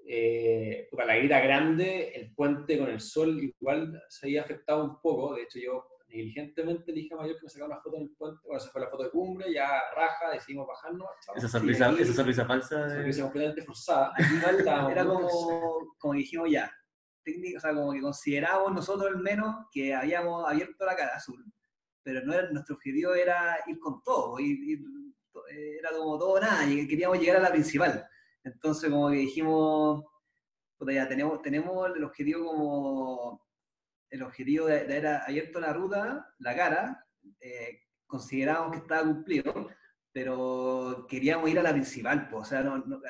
la grita grande, el puente con el sol igual se había afectado un poco. De hecho, yo negligentemente le dije a Mayor que me sacara una foto en el puente. Bueno, esa fue la foto de cumbre, ya raja, decidimos bajarnos. Esa sonrisa falsa. Sonrisa completamente forzada. Igual era como dijimos ya. O sea, como que considerábamos nosotros al menos que habíamos abierto la cara azul, pero nuestro objetivo era ir con todo, era como todo o nada, y queríamos llegar a la principal. Entonces como que dijimos, puta, ya tenemos el objetivo de haber abierto la ruta, la cara, considerábamos que estaba cumplido, pero queríamos ir a la principal, pues, o sea,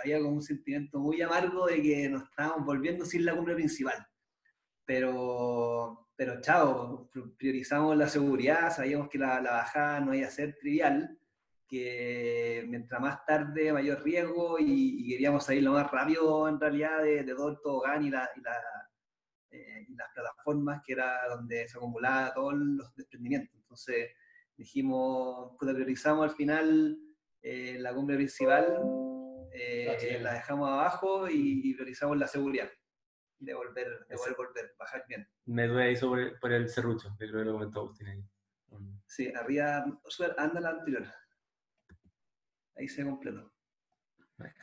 había como un sentimiento muy amargo de que nos estábamos volviendo sin la cumbre principal. Pero chao, priorizamos la seguridad, sabíamos que la bajada no iba a ser trivial, que mientras más tarde mayor riesgo y queríamos salir lo más rápido en realidad de todo el tobogán y las plataformas, que era donde se acumulaban todos los desprendimientos. Entonces dijimos, priorizamos al final la cumbre principal, la dejamos abajo y priorizamos la seguridad. De volver, bajar bien. Me duele eso por el serrucho, que creo que lo comentó Agustín ahí. Sí, arriba, anda la anterior. Ahí se completó.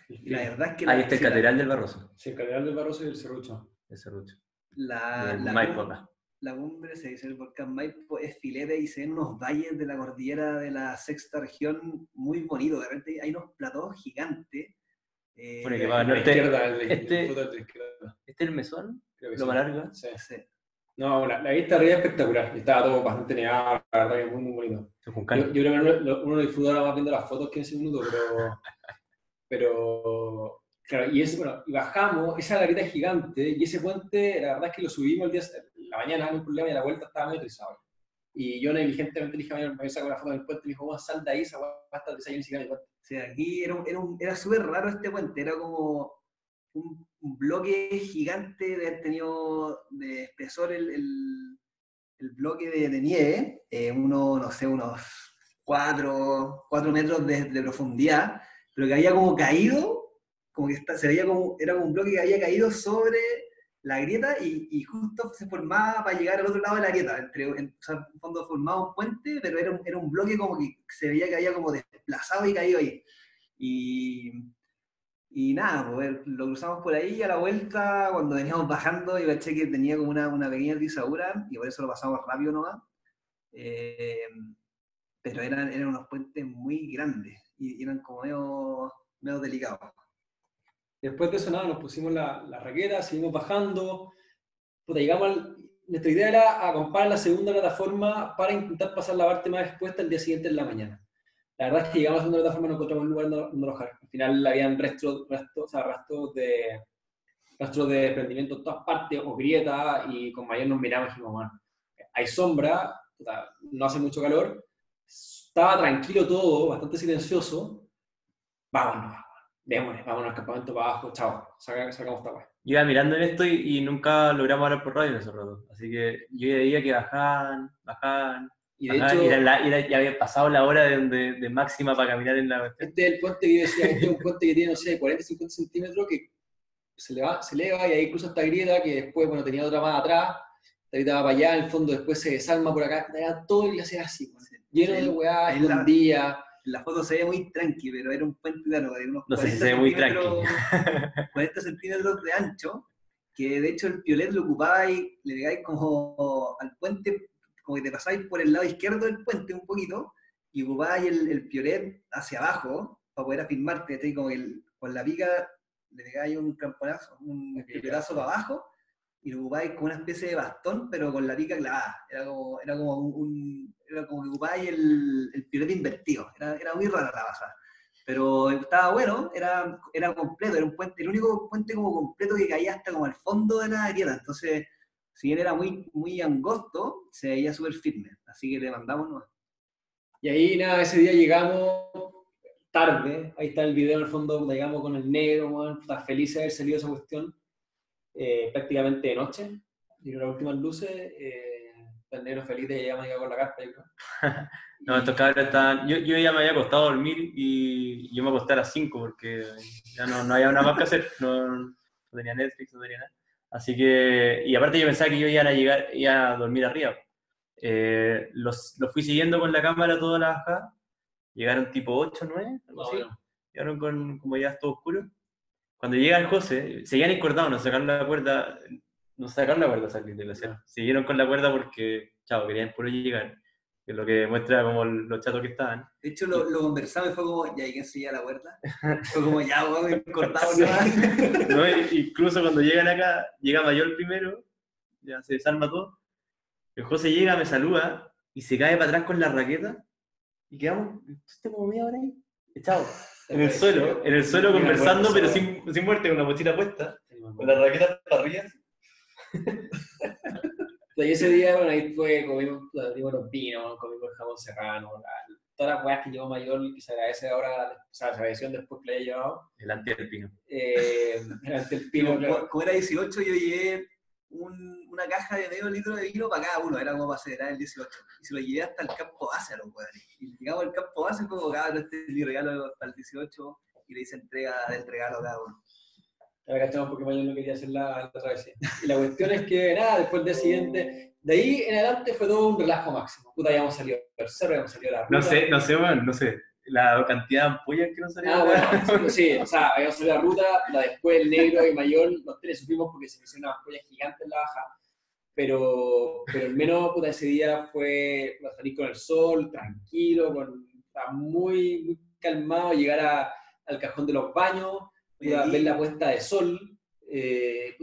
Y la verdad es que... Ahí está el Catedral del Barroso. Sí, el Catedral del Barroso y el serrucho. El serrucho. La cumbre, se dice el volcán Maipo, es filete y se ven unos valles de la cordillera de la sexta región muy bonitos. De repente hay unos platós gigantes. Bueno, que va al norte. Este es el mesón, creo que lo más largo. Sí. No, la vista arriba es espectacular. Y estaba todo bastante nevado, la verdad que es muy, muy bonito. Yo creo que uno disfruta ahora más viendo las fotos que en ese minuto, pero claro, bueno, y bajamos, esa garita es gigante, y ese puente, la verdad es que lo subimos la mañana, no hay problema, y a la vuelta estaba medio trizado. Y yo negligentemente le dije a me saco una foto del puente, y me dijo, sal de ahí, esa hueá hasta trizado y ni siquiera el puente. O sea, aquí era súper raro este puente, era como un bloque gigante de haber tenido de espesor el bloque de nieve, no sé, unos 4 metros de profundidad, pero que había como caído, como que se veía como, era como un bloque que había caído sobre la grieta y justo se formaba para llegar al otro lado de la grieta. O sea, en fondo formaba un puente, pero era un bloque como que se veía que había como desplazado y caído ahí. Y nada, pues lo cruzamos por ahí y a la vuelta, cuando veníamos bajando, yo caché que tenía como una pequeña trizadura y por eso lo pasamos rápido nomás. Pero eran unos puentes muy grandes y eran como medio delicados. Después de eso, nada, nos pusimos la raqueta, seguimos bajando. Nuestra idea era acampar en la segunda plataforma para intentar pasar la parte más expuesta el día siguiente en la mañana. La verdad es que llegamos a la segunda plataforma y no encontramos un lugar donde alojar. Al final habían rastros de desprendimiento en todas partes, o grietas, y con mayor nos miramos y dijimos, bueno, hay sombra, no hace mucho calor, estaba tranquilo todo, bastante silencioso, vámonos al campamento para abajo, chao, sacamos esta weá. Yo iba mirando en esto y nunca logramos hablar por radio en ese rato. Así que yo veía que bajaban. Y de hecho, ya había pasado la hora de máxima para caminar en la... Este es el puente que yo decía, este es un puente que tiene, no sé, 40-50 centímetros, que se eleva y ahí cruza esta grieta que después, bueno, tenía otra más atrás, la grieta va para allá, en el fondo después se desarma por acá, era todo el glaciar así, lleno de weá, escondida. La foto se ve muy tranqui, pero era un puente de unos no sé si se ve muy tranqui. 40 centímetros de ancho, que de hecho el piolet lo ocupabais, le pegáis como al puente, como que te pasáis por el lado izquierdo del puente un poquito, y ocupabais el piolet hacia abajo, para poder afirmarte, ¿sí? Como con la pica le pegáis un camponazo, un pioletazo para abajo, y lo ocupáis como una especie de bastón, pero con la pica clavada. Era como que ocupáis el piolet invertido. Era muy rara la pasada. Pero estaba bueno, era completo, era un puente, el único puente como completo que caía hasta como al fondo de la grieta. Entonces, si bien era muy, muy angosto, se veía súper firme. Así que le mandamos nomás. Y ahí nada, ese día llegamos tarde, ahí está el video en el fondo, llegamos con el negro, está feliz de haber salido esa cuestión. Prácticamente de noche, y las últimas luces, el negro feliz de ya me iba con la carta, yo creo. No, estos cabros estaban... Yo ya me había acostado a dormir y yo me acosté a las 5 porque ya no había nada más que hacer, no tenía Netflix, no tenía nada. Así que... Y aparte yo pensaba que yo iba a dormir arriba. Los fui siguiendo con la cámara toda la bajada, llegaron tipo 8, 9, algo así. Llegaron como ya todo oscuro. Cuando llega el José, seguían encordados, no sacaron la cuerda a salir del glaciar. Siguieron con la cuerda porque, chao, querían puro llegar, que es lo que demuestra como los chatos que estaban. De hecho, lo conversamos y fue como, ya, ¿y quién seguía la cuerda? Fue como, ya, vamos encordados. ¿No? Incluso cuando llegan acá, llega Mayor primero, ya se desarma todo. El José llega, me saluda y se cae para atrás con la raqueta y quedamos, ¿usted como media hora ahí? Chao. En el suelo conversando, pero sin muerte, con la mochila puesta, con la raqueta para arriba. Y ese día, bueno, ahí comimos los vinos, comimos el jamón serrano, todas las weas que llevó Mayor, que se agradece ahora, o sea, se agradeció después que le haya llevado. El antialpino. El antialpino, claro. Como era 18, yo llevé una caja de medio litro de vino para cada uno, era como para celebrar el 18. Y se lo llevé hasta el campo base a los weones. Y llegamos al campo base, como cabrón, este es mi regalo para el 18, y le hice entrega del regalo a cada uno. Ahora cachamos porque Mayor no quería hacer la travesía. Y la cuestión es que, nada, después del día siguiente, de ahí en adelante fue todo un relajo máximo. Puta, habíamos salido al cerro, habíamos salido a la ruta. No sé, la cantidad de ampollas que nos salieron. Bueno, sí, o sea, habíamos salido a la ruta, después el negro y Mayor, los tres sufrimos porque se me hicieron unas ampollas gigantes en la baja, pero al menos, puta, ese día fue salir con el sol, tranquilo, muy, muy calmado, llegar al cajón de los baños, ver la puesta de sol,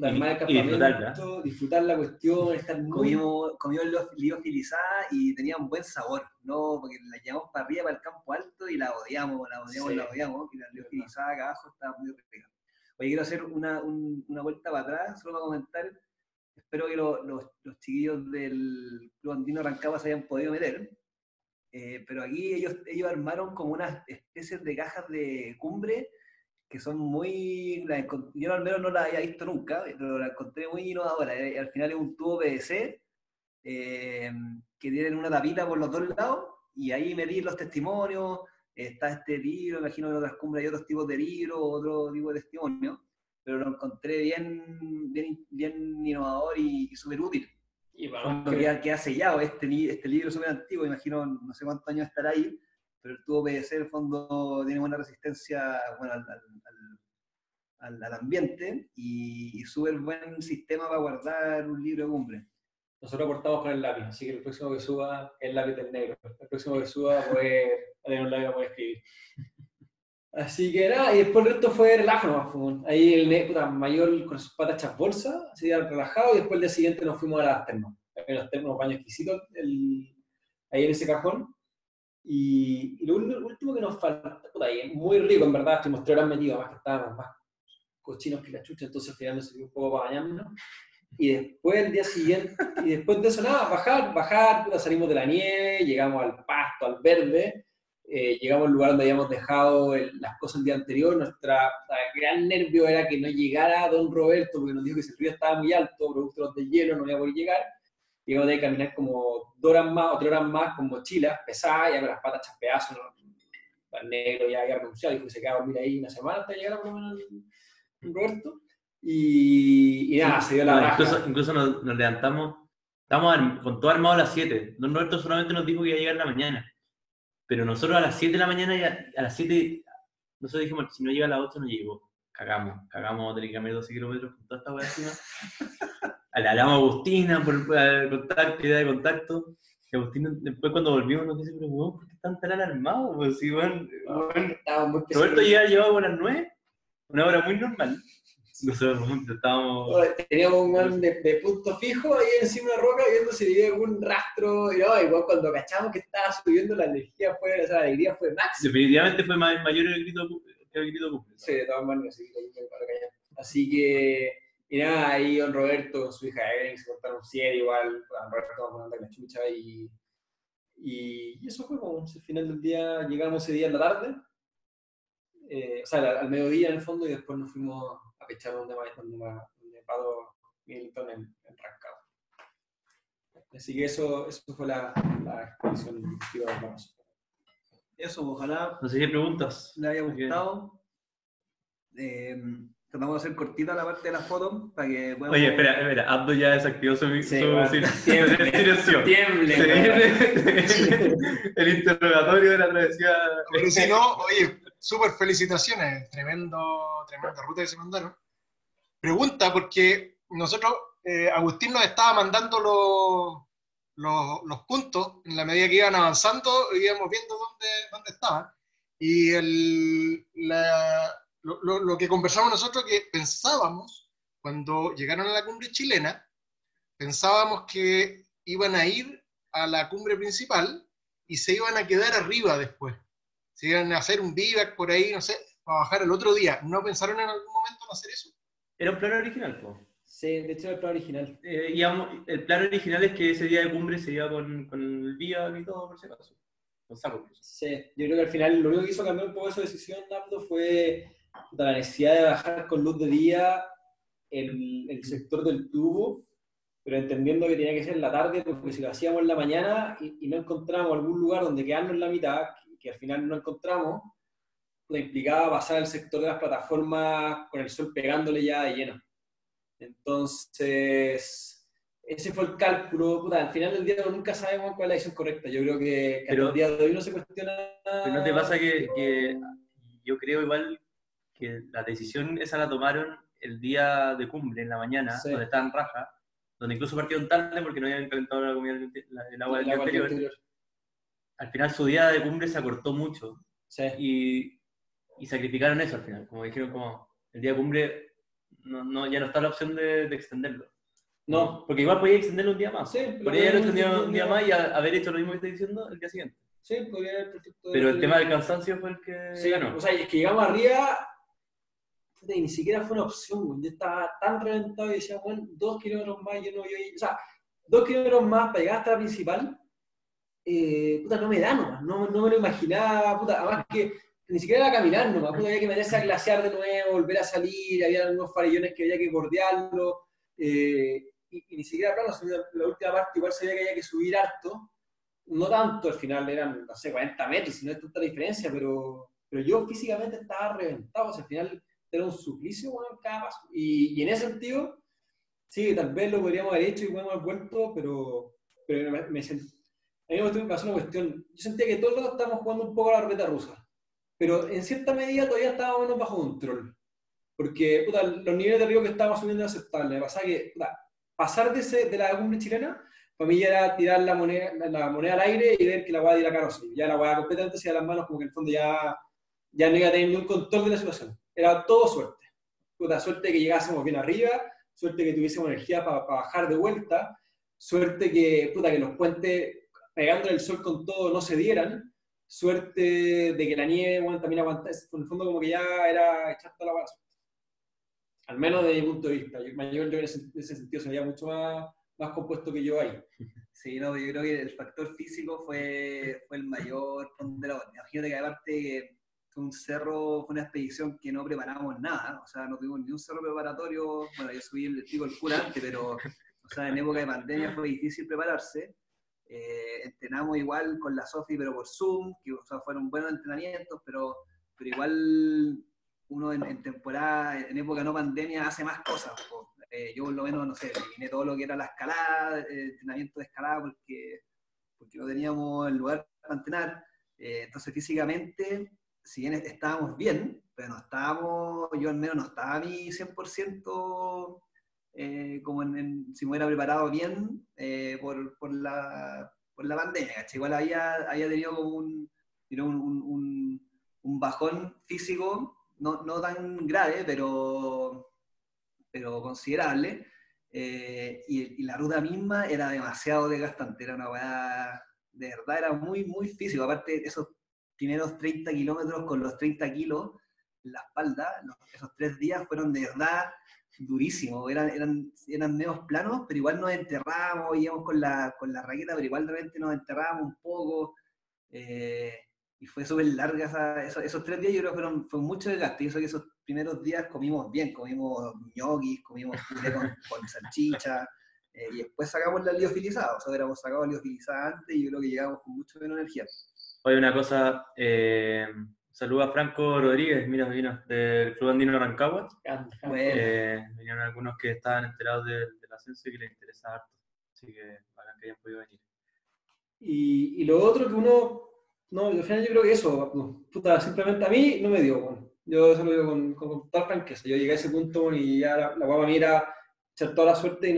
armar el y disfrutarla. campamento, disfrutar la cuestión, estar muy... Comimos liofilizadas y tenían buen sabor, ¿no? Porque la llevamos para arriba, para el campo alto y la odiamos, Sí. y la liofilizada acá abajo estaba muy rica. Oye, quiero hacer una vuelta para atrás, solo para comentar. Espero que los chiquillos del Club Andino Rancagua se hayan podido meter. Pero aquí ellos armaron como unas especies de cajas de cumbre que son muy... Yo al menos no las había visto nunca, pero la encontré muy innovadora. Al final es un tubo PVC que tienen una tapita por los dos lados y ahí medir los testimonios. Está este libro, imagino que en otras cumbres hay otros tipos de libros, otro tipo de testimonios, pero lo encontré bien innovador y súper útil. Y Fondo que ha sellado este libro súper antiguo, imagino, no sé cuántos años estará ahí, pero el tubo PVC, en el fondo, tiene buena resistencia, bueno, al ambiente y súper buen sistema para guardar un libro de cumbre. Nosotros aportamos con el lápiz, así que el próximo que suba es el lápiz del negro. El próximo que suba puede tener un lápiz para poder escribir. Así que nada, y después el resto fue relajo nomás. Ahí el mayor con sus patas hechas bolsa, así relajado, y después el día siguiente nos fuimos a las termas. En los termos, unos baños exquisitos, ahí en ese cajón. Y lo último que nos falta, ahí, muy rico en verdad, estuvimos 3 horas metidos, más que estábamos más cochinos que la chucha, entonces al final nos sirvió un poco para bañarnos. Y después el día siguiente, y después de eso nada, bajar, salimos de la nieve, llegamos al pasto, al verde, llegamos al lugar donde habíamos dejado las cosas el día anterior. Nuestro gran nervio era que no llegara Don Roberto, porque nos dijo que si el río estaba muy alto, producto de los deshielos, no iba a poder llegar. Íbamos a caminar como 2 horas más o 3 horas más con mochilas pesadas, ya con las patas hechas pedazos, ¿no? El negro ya había renunciado, dijo que se quedaba a dormir ahí una semana hasta llegar por lo menos el Roberto. Y nada, se dio la raja. Incluso nos levantamos, estábamos con todo armado a las 7. Don Roberto solamente nos dijo que iba a llegar en la mañana. Pero nosotros a las 7 de la mañana, a las 7, nosotros dijimos, si no llega a las 8 no llegó. Cagamos, tener que caminar 12 kilómetros con toda esta hueá encima. Le hablamos a Agustina por idea de contacto. Y Agustina, después cuando volvimos nos dice, pero weón, ¿por qué están tan alarmados? Pues sí, weón, Roberto llegaba a las 9, una hora muy normal. Nosotros estábamos... Teníamos un man de punto fijo ahí encima de una roca viendo si había algún rastro. Y no, igual cuando cachamos que estaba subiendo la energía, la alegría fue máxima. Definitivamente fue mayor el grito cumple. Sí, de todas maneras, sí, así que, y nada, ahí don Roberto con su hija Evelyn se cortaron 7 igual, don Roberto nos mandó la chucha y eso fue como el final del día. Llegamos ese día en la tarde, o sea, al mediodía en el fondo, y después nos fuimos a pechar donde Pado Milton en Rancagua. Así que eso fue la expedición de Barbarossa. Eso, ojalá no sé qué preguntas le haya gustado. Tratamos de hacer cortita la parte de la foto para que podamos... Oye, espera, Abdo ya desactivó su silencio. El interrogatorio de la travesía. Pero si no, oye, súper felicitaciones, tremenda ruta que se mandaron. Pregunta, porque nosotros, Agustín nos estaba mandando los puntos, en la medida que iban avanzando, íbamos viendo dónde estaban. Y lo que conversamos nosotros, que pensábamos, cuando llegaron a la cumbre chilena, pensábamos que iban a ir a la cumbre principal y se iban a quedar arriba después. Se iban a hacer un vivac por ahí, no sé, para bajar el otro día. ¿No pensaron en algún momento en hacer eso? Era un plan original, po. Sí, de hecho era el plan original. El plan original es que ese día de cumbre se iba con el vivac y todo, por si acaso. Con saco. Sí, yo creo que al final lo único que hizo cambiar un poco esa decisión, Abdo, fue la necesidad de bajar con luz de día el sector del tubo, pero entendiendo que tenía que ser en la tarde, porque si lo hacíamos en la mañana y no encontramos algún lugar donde quedarnos en la mitad, que al final no encontramos, le implicaba pasar el sector de las plataformas con el sol pegándole ya de lleno. Entonces, ese fue el cálculo. Al final del día nunca sabemos cuál es la decisión correcta. Yo creo que hasta el día de hoy no se cuestiona. Pero ¿no te pasa que yo creo igual que la decisión esa la tomaron el día de cumbre, en la mañana, sí, donde estaban raja, donde incluso partieron tarde porque no habían calentado el agua del día anterior. Al final su día de cumbre se acortó mucho, sí, y sacrificaron eso al final, como dijeron, como el día de cumbre ya no está la opción de extenderlo. No, Porque igual podía extenderlo un día más. Sí, podría haberlo extendido un día más. más y haber hecho lo mismo que estoy diciendo el día siguiente. Sí, podría haber perfecto. Pero el tema del cansancio fue el que Sí, ganó. o sea, es que llegamos arriba y ni siquiera fue una opción, güey. Yo estaba tan reventado y decía, bueno, 2 kilómetros más, o sea, 2 kilómetros más para llegar hasta la principal, puta, no me da nomás, no me lo imaginaba, puta, además que ni siquiera era caminar nomás, puta, había que meterse a glaciar de nuevo, volver a salir, había unos farellones que había que bordearlo, y ni siquiera plano, la última parte igual sabía que había que subir harto, no tanto al final, eran, no sé, 40 metros, si no es tanta la diferencia, pero yo físicamente estaba reventado, o sea, al final era un suplicio, bueno, cada paso, y en ese sentido, sí, tal vez lo podríamos haber hecho y podemos haber vuelto, pero a mí me pasó una cuestión, yo sentía que todos los estábamos jugando un poco a la ruleta rusa, pero en cierta medida todavía estábamos menos bajo control, porque puta, los niveles de riesgo que estábamos subiendo eran aceptables, me pasaba que puta, pasar de la cumbre chilena, para mí ya era tirar la moneda al aire y ver que la hueá diera carroza, ya la hueá completamente se iba a las manos, como que en el fondo ya no iba a tener ningún control de la situación, era todo suerte, puta, suerte que llegásemos bien arriba, suerte que tuviésemos energía para bajar de vuelta, suerte que, puta, que los puentes pegando el sol con todo no se dieran, suerte de que la nieve, bueno, también aguantase, en el fondo como que ya era echar toda la bala. Al menos desde mi punto de vista. Yo en ese sentido sería mucho más compuesto que yo ahí. Sí, no, yo creo que el factor físico fue el mayor ponderador. Imagínate que aparte fue un cerro, fue una expedición que no preparamos nada, o sea, no tuvimos ni un cerro preparatorio. Bueno, yo subí el cura antes, pero o sea, en época de pandemia fue difícil prepararse. Entrenamos igual con la Sofi, pero por Zoom, que o sea, fueron buenos entrenamientos, pero igual uno en temporada, en época no pandemia, hace más cosas. Yo por lo menos, no sé, eliminé todo lo que era la escalada, entrenamiento de escalada, porque no teníamos el lugar para entrenar. Entonces físicamente, si bien estábamos bien, pero no estábamos, yo al menos no estaba a mi 100%, como si me hubiera preparado bien por la pandemia, ¿cachai? Igual había tenido como un bajón físico, no tan grave, pero considerable, y la ruta misma era demasiado desgastante, era una weá, de verdad era muy, muy físico, aparte esos primeros 30 kilómetros con los 30 kilos en la espalda, esos 3 días fueron de verdad durísimos, eran medios planos, pero igual nos enterrábamos, íbamos con la raqueta, pero igual de repente nos enterrábamos un poco, y fue súper larga esos 3 días. Yo creo que fue mucho desgaste, y eso que esos primeros días comimos bien, comimos ñoquis, comimos puré con salchicha, y después sacamos la liofilizada, o sea, hubiéramos sacado la liofilizada antes y yo creo que llegamos con mucho menos energía. Oye, una cosa, saluda a Franco Rodríguez, mira, vino del Club Andino Rancagua. Bueno. Vinieron algunos que estaban enterados del ascenso y que les interesaba harto, así que bacán que hayan podido venir. Y lo otro que uno, no, al final yo creo que eso, no, puta, simplemente a mí no me dio, bueno. Yo eso lo digo con toda franqueza. Yo llegué a ese punto, bueno, y ya la guapa mía era echar toda la suerte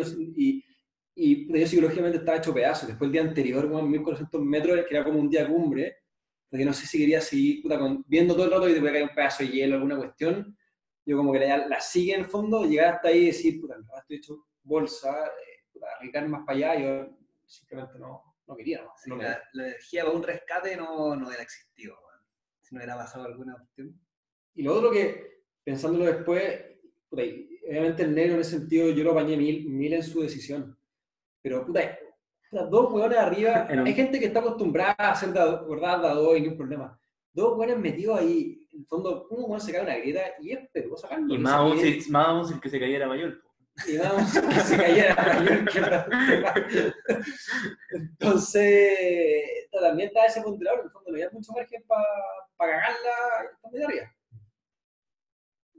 y puta, yo psicológicamente estaba hecho pedazos. Después el día anterior, bueno, 1400 metros, que era como un día cumbre, porque no sé si quería seguir, puta, viendo todo el rato y te puede caer un pedazo de hielo, alguna cuestión. Yo como que la sigue en el fondo, llegar hasta ahí y decir, puta, estoy hecho bolsa, puta, arriesgar más para allá, yo simplemente no quería. Sí, la energía para un rescate no hubiera existido, man, si no hubiera pasado alguna opción. Y lo otro que, pensándolo después, puta, obviamente el negro en ese sentido yo lo apañé mil en su decisión. Pero, puta, dos hueones arriba, hay gente que está acostumbrada a hacer guardadas de a dos y ni un problema. Dos hueones metidos ahí, en el fondo, uno hueón se cae una grieta y es pero sacarlo. Y más aún si el que se cayera mayor. Y vamos a que se cayera mayor. Entonces, también está ese ponderador, en el fondo no había mucho margen para cagarla de arriba.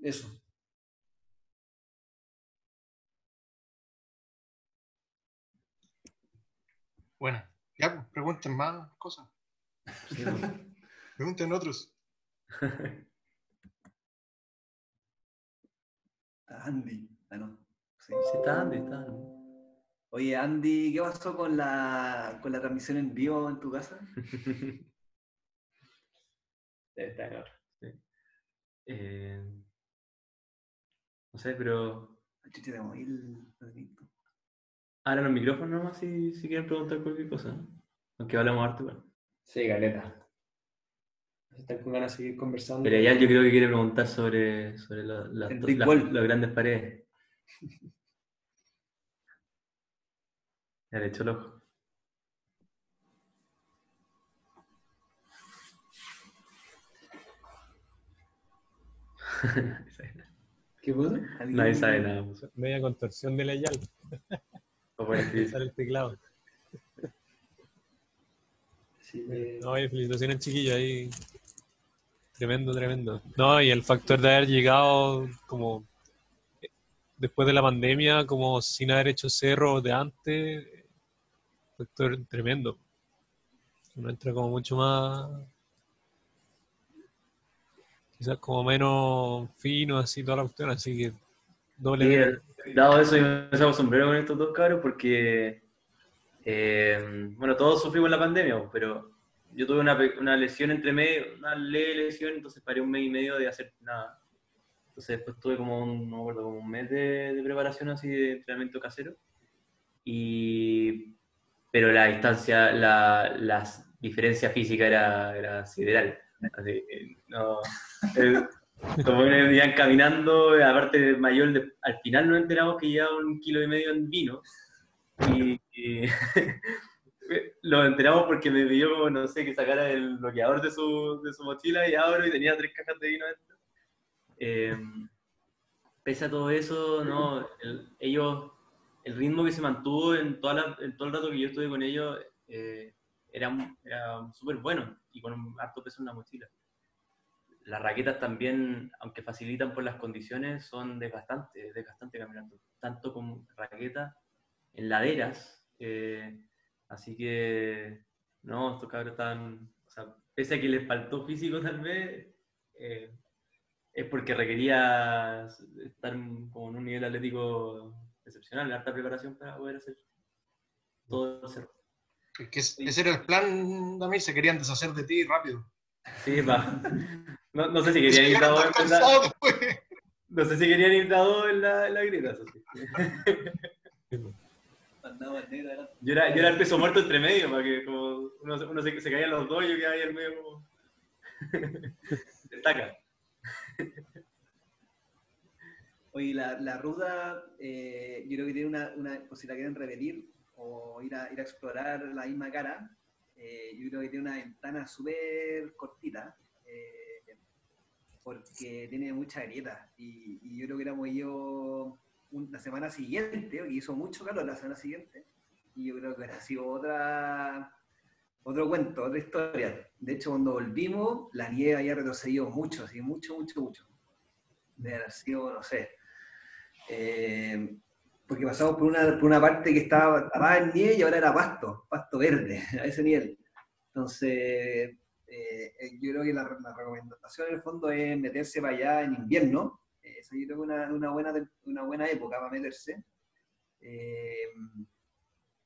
Eso. Bueno, ya pues, pregunten más cosas. Sí. Pregunten otros. Andy, no. Sí, está Andy, está. Oye, Andy, ¿qué pasó con la transmisión en vivo en tu casa? Está en otro. Sí. No sé, pero Chucha, de móvil, Rodrigo. ahora los micrófonos nomás si quieren preguntar cualquier cosa, ¿no? Aunque hablamos harto, bueno. Sí, caleta. Están con ganas de seguir conversando. Pero ya yo creo que quiere preguntar sobre El Big Ball. las grandes paredes. Ya le echó el ojo. ¿Qué cosa? Nadie sabe nada. Pues. Media contorsión de la YAL. O puede escribir. Sale el teclado. Sí, No, felicitaciones, chiquillos, ahí. Tremendo, tremendo. No, y el factor de haber llegado como después de la pandemia, como sin haber hecho cerro de antes, factor tremendo. Uno entra como mucho más, quizás como menos fino, así toda la cuestión, así que doble Sí, mérito. dado eso, yo me saco sombrero con estos dos cabros porque, bueno, todos sufrimos la pandemia, pero yo tuve una lesión entre medio, una leve lesión, entonces paré 1 mes y medio de hacer nada. Entonces después tuve como no me acuerdo, como 1 mes de preparación así de entrenamiento casero. Pero la distancia, la diferencia física era sideral. Así, no, como que me iban caminando, aparte mayor, al final nos enteramos que llevaba 1,5 kilos en vino. Y lo enteramos porque me pidió como, no sé, que sacara el bloqueador de su mochila y abro y tenía 3 cajas de vino dentro. Pese a todo eso, no, el ritmo que se mantuvo en todo el rato que yo estuve con ellos era súper bueno y con un harto peso en la mochila. Las raquetas también, aunque facilitan por las condiciones, son desgastantes caminando, tanto con raquetas en laderas, así que no, estos cabros están, o sea, pese a que les faltó físico tal vez, es porque requería estar como en un nivel atlético excepcional, harta preparación para poder hacer todo el cerro. Es que ese era el plan, Damir, se querían deshacer de ti rápido. Sí, no sé si querían ir Llegaron dados tan en la, cansados después. no sé si querían ir dados en la grieta, eso sí. Mandaba el negro adelante. Yo era el peso muerto entre medio, para que como uno se caían los dos y yo quedaba ahí en medio como destaca. Oye, la ruta, yo creo que tiene por si la quieren repetir o ir a explorar la misma cara, yo creo que tiene una ventana súper cortita, porque tiene mucha grieta. Y yo creo que éramos yo la semana siguiente, que hizo mucho calor la semana siguiente, y yo creo que hubiera sido otro cuento, otra historia. De hecho, cuando volvimos, la nieve había retrocedido mucho, así, mucho. De haber sido, no sé, porque pasamos por una parte que estaba en nieve y ahora era pasto verde, a ese nivel. Entonces, yo creo que la recomendación en el fondo es meterse para allá en invierno. Eso yo creo que es una buena época para meterse.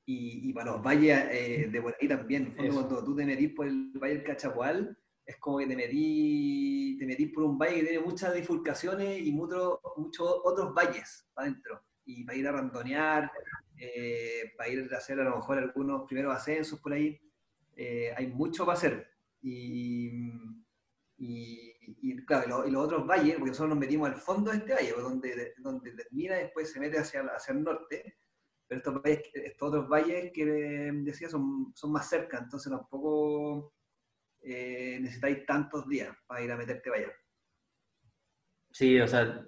Y para los valles de por ahí también. En el fondo, cuando tú te metís por el Valle del Cachapoal, es como que te metís por un valle que tiene muchas bifurcaciones y muchos otros valles para adentro. Y para ir a randonear, para ir a hacer a lo mejor algunos primeros ascensos por ahí, hay mucho para hacer. Y claro, y los otros valles, porque nosotros nos metimos al fondo de este valle, donde termina y después se mete hacia el norte. Pero estos otros valles que decía son más cerca, entonces tampoco necesitáis tantos días para ir a meterte para allá. Sí, o sea,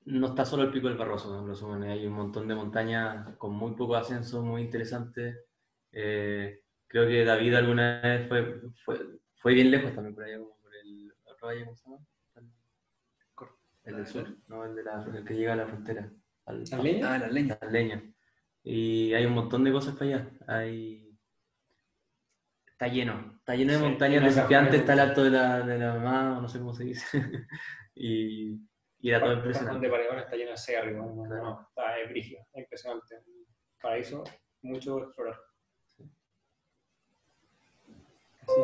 no está solo el Pico del Barroso, en resumen, hay un montón de montañas con muy poco ascenso, muy interesantes. Creo que David alguna vez fue bien lejos también por allá, como por el otro valle, ¿cómo se llama? El del sur, no, el que llega a la frontera. ¿Las leñas? Las leñas. Las leñas. Y hay un montón de cosas para allá. Está lleno de Sí, montañas lleno de desafiantes, está el cajones. alto de la mamá, o no sé cómo se dice. y era todo El cajón de impresionante. Paredón está lleno de cerro, Claro. no, está brígido, es impresionante. Paraíso, mucho que explorar. Así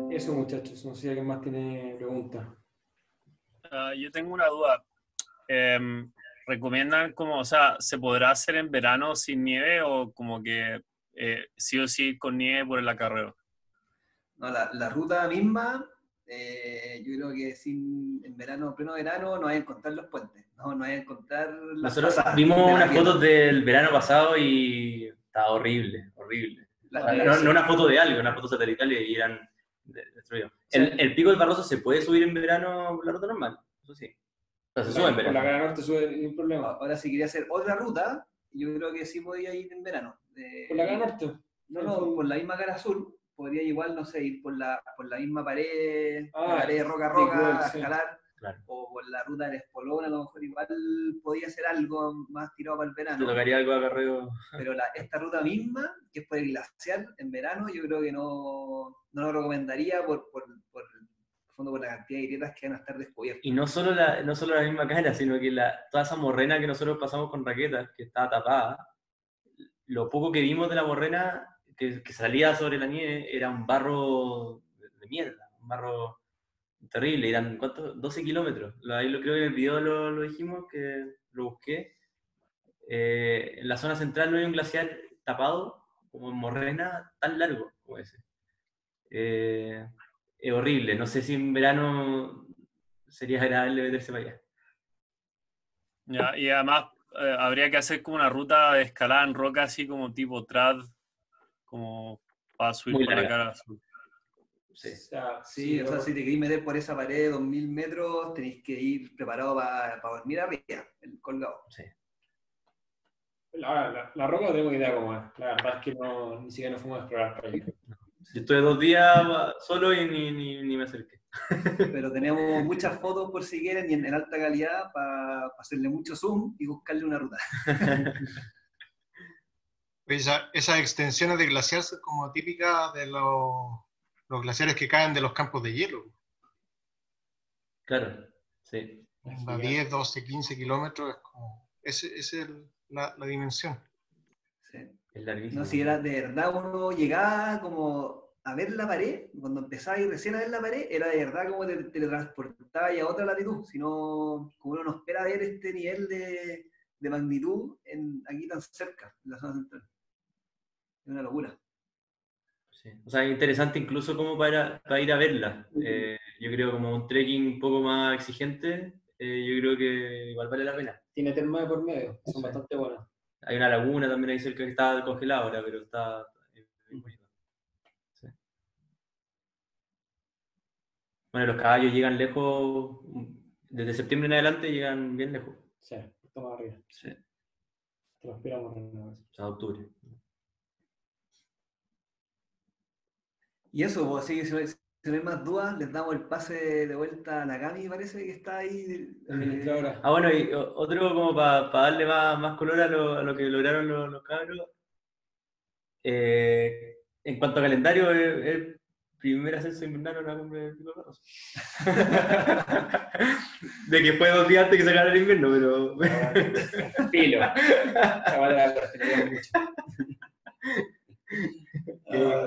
que eso, muchachos, no sé si alguien más tiene preguntas. Yo tengo una duda. recomiendan como, o sea, ¿se podrá hacer en verano sin nieve o como que sí o sí con nieve por el acarreo? No, la ruta misma, yo creo que en verano, pleno verano, no hay a encontrar los puentes, no hay a encontrar las Nosotros pasadas vimos de la unas tierra. fotos del verano pasado y estaba horrible, horrible. La- O sea, no una foto de algo, una foto satelital y eran destruidos. El Pico del Barroso se puede subir en verano por la ruta normal, eso sí. O sea, se sube en Por la verano. cara norte sube ningún problema. Ahora, si quería hacer otra ruta, yo creo que sí podía ir en verano. Por la cara norte. No, por la misma cara sur, podría igual, no sé, ir por la misma pared, la pared roca a Big roca, Well, a sí. escalar, Claro. o por la ruta del Espolón, a lo mejor igual podía hacer algo más tirado para el Te verano. tocaría algo de acarreo. Pero esta ruta misma, que es por el glaciar en verano, yo creo que no lo recomendaría por la cantidad de grietas que van a estar descubiertas. Y no solo la misma cara, sino que toda esa morrena que nosotros pasamos con raquetas, que estaba tapada, lo poco que vimos de la morrena que salía sobre la nieve era un barro de mierda, un barro terrible. Eran, ¿cuántos? 12 kilómetros. Ahí creo que en el video lo dijimos, que lo busqué. En la zona central no hay un glaciar tapado, como en morrena, tan largo como ese. Es horrible. No sé si en verano sería agradable meterse para allá. Ya, y además habría que hacer como una ruta de escalada en roca así como tipo trad, como para subir Muy por la larga. cara sur. Sí. Sí, o sea, si te queréis meter por esa pared de 2000 metros, tenéis que ir preparado para dormir arriba, el colgado. Sí. La roca no tengo idea cómo es. La verdad es que ni siquiera nos fuimos a explorar para allá. Yo estuve 2 días solo y ni me acerqué. Pero tenemos muchas fotos por si quieren y en alta calidad para hacerle mucho zoom y buscarle una ruta. Esas extensiones de glaciar son como típicas de los glaciares que caen de los campos de hielo. Claro, sí. A 10, 12, 15 kilómetros es como... Esa es la dimensión. Sí. Es larguísimo. No, si era de verdad uno llegaba como a ver la pared, cuando empezaba y recién a ver la pared, era de verdad como te teletransportaba a otra latitud, sino como uno no espera ver este nivel de magnitud aquí tan cerca, en la zona central. Es una locura. Sí. O sea, es interesante incluso como para ir a verla. Yo creo como un trekking un poco más exigente, yo creo que igual vale la pena. Tiene termas de por medio, son Sí. bastante buenas. Hay una laguna también ahí cerca que está congelada ahora, pero está muy bonito. Sí. Bueno, los caballos llegan lejos, desde septiembre en adelante llegan bien lejos. Sí, está más arriba. Sí. Transpiramos en una vez. O sea, octubre. Y eso, pues, así que si no hay más dudas, les damos el pase de vuelta a Nakami, parece que está ahí. Administradora. Ah, bueno, y otro como para darle más color a lo que lograron los cabros. En cuanto a calendario, es el primer ascenso invernal a una cumbre del Pico del Barroso. De que fue 2 días antes que se acabara el invierno, pero... Filo. Esa vale la pena, mucho.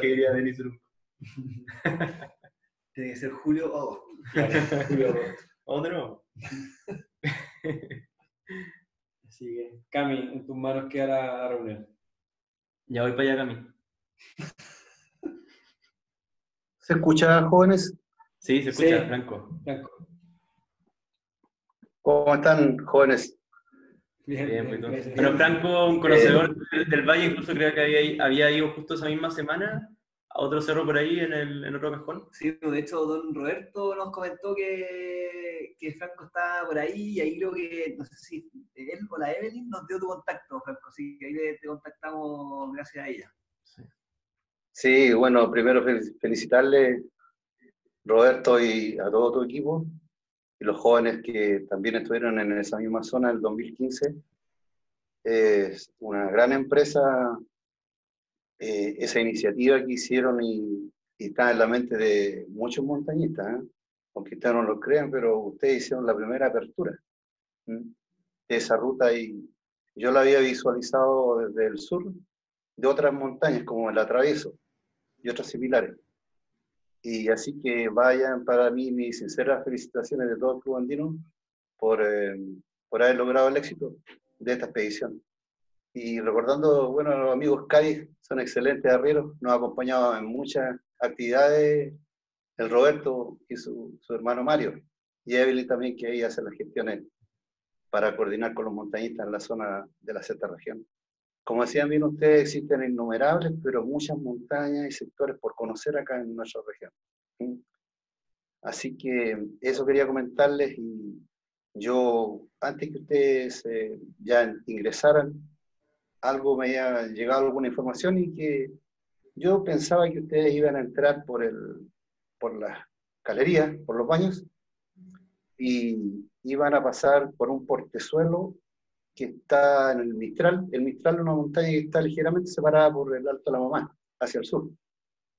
¿Qué quería Denis Rum? Tiene que ser julio o agosto. Claro, Julio. ¿Otro? Así que, Cami, en tus manos queda la reunión. Ya voy para allá, Cami. ¿Se escucha, jóvenes? Sí, se escucha, Sí. Franco. Franco. ¿Cómo están, jóvenes? Bien, pues, gracias. bueno, Franco, un conocedor del Valle, incluso creo que había ido justo esa misma semana a otro cerro por ahí en otro cajón. Sí, de hecho, don Roberto nos comentó que Franco estaba por ahí y ahí creo que, no sé si él o la Evelyn nos dio tu contacto, Franco, así que ahí te contactamos gracias a ella. Sí, bueno, primero felicitarle, Roberto, y a todo tu equipo, y los jóvenes que también estuvieron en esa misma zona en el 2015. Es una gran empresa, esa iniciativa que hicieron y está en la mente de muchos montañistas, ¿eh? Aunque ustedes no lo crean, pero ustedes hicieron la primera apertura de esa ruta y yo la había visualizado desde el sur de otras montañas como el Atravieso y otras similares. Y así que vayan, para mí mis sinceras felicitaciones de todo el club andino por por haber logrado el éxito de esta expedición. Y recordando, bueno, a los amigos Cádiz, son excelentes arrieros, nos han acompañado en muchas actividades, el Roberto y su hermano Mario, y Evelyn también, que ahí hace las gestiones para coordinar con los montañistas en la zona de la sexta región. Como decían bien ustedes, existen innumerables, pero muchas montañas y sectores por conocer acá en nuestra región. ¿Sí? Así que eso quería comentarles, y yo, antes que ustedes ya ingresaran, algo me había llegado alguna información, y que yo pensaba que ustedes iban a entrar por las galerías, por los baños, y iban a pasar por un portezuelo que está en el Mistral. El Mistral es una montaña que está ligeramente separada por el Alto de la Mamá, hacia el sur.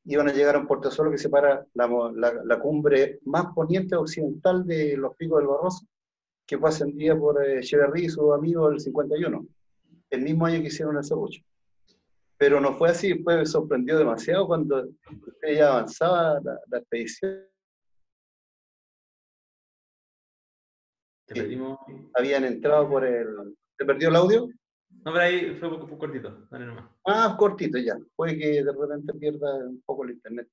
Iban a llegar a un portezuelo que separa la cumbre más poniente occidental de los Picos del Barroso, que fue ascendida por Echeverría y sus amigos el 51, el mismo año que hicieron el Serrucho. Pero no fue así, después me sorprendió demasiado cuando usted ya avanzaba la expedición. Te perdimos. Habían entrado por el... ¿Te perdió el audio? No, pero ahí fue un poco cortito. Dale nomás. Ah, cortito ya. Puede que de repente pierda un poco el internet.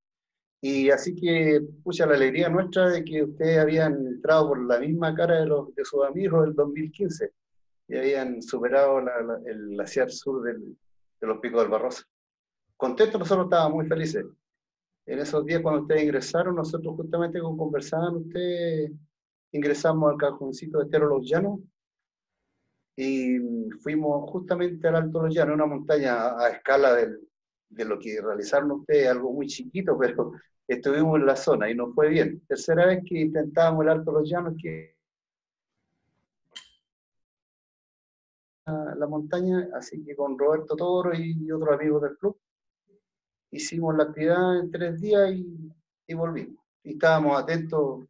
Y así que, pucha, la alegría nuestra de que ustedes habían entrado por la misma cara de sus amigos del 2015 y habían superado el glaciar sur de los Picos del Barroso. Contentos, nosotros estábamos muy felices. En esos días cuando ustedes ingresaron, nosotros justamente como conversaban ustedes, ingresamos al cajoncito de Estero Los Llanos y fuimos justamente al Alto Los Llanos, una montaña a escala de lo que realizaron ustedes, algo muy chiquito, pero estuvimos en la zona y nos fue bien. Tercera vez que intentábamos el Alto Los Llanos, que la montaña, así que con Roberto Toro y otros amigos del club, hicimos la actividad en 3 días y volvimos. Y estábamos atentos.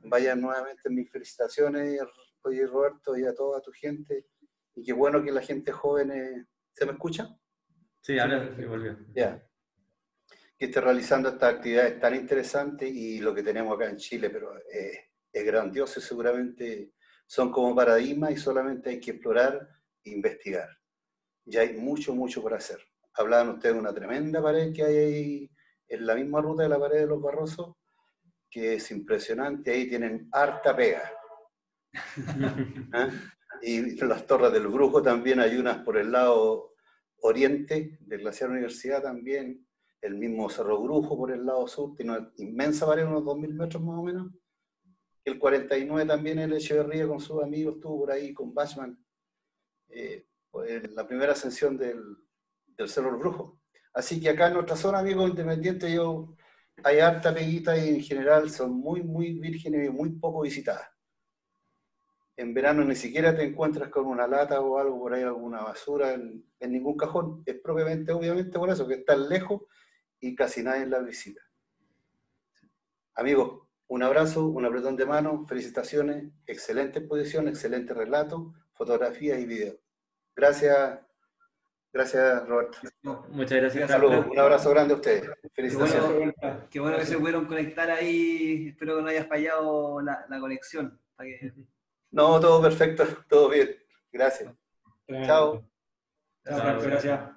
Vayan nuevamente mis felicitaciones, oye Roberto, y a toda tu gente. Y qué bueno que la gente joven... ¿Se me escucha? Sí, ahora sí volvió. Ya. Que esté realizando estas actividades tan interesantes, y lo que tenemos acá en Chile, pero es grandioso y seguramente son como paradigmas y solamente hay que explorar e investigar. Ya hay mucho, mucho por hacer. Hablaban ustedes de una tremenda pared que hay ahí en la misma ruta de la pared de los Barrosos, que es impresionante. Ahí tienen harta pega. ¿Ah? Y las Torres del Brujo también, hay unas por el lado oriente del Glaciar Universidad también, el mismo Cerro Brujo por el lado sur, tiene una inmensa pared, unos 2000 metros más o menos. El 49 también, el Echeverría con sus amigos estuvo por ahí con Bachman, en la primera ascensión del Cerro del Brujo. Así que acá en nuestra zona, amigos independientes, hay harta peguita y en general son muy, muy vírgenes y muy poco visitadas. En verano ni siquiera te encuentras con una lata o algo por ahí, alguna basura en ningún cajón. Es propiamente, obviamente, por eso, que están lejos y casi nadie la visita. Amigos, un abrazo, un apretón de mano, felicitaciones, excelente exposición, excelente relato, fotografías y videos. Gracias, Roberto. Muchas gracias. Saludos, un abrazo grande a ustedes. Felicitaciones. Qué bueno que se pudieron conectar ahí. Espero que no haya fallado la conexión. Para que... No, todo perfecto, todo bien. Gracias. Chao. Chao, gracias.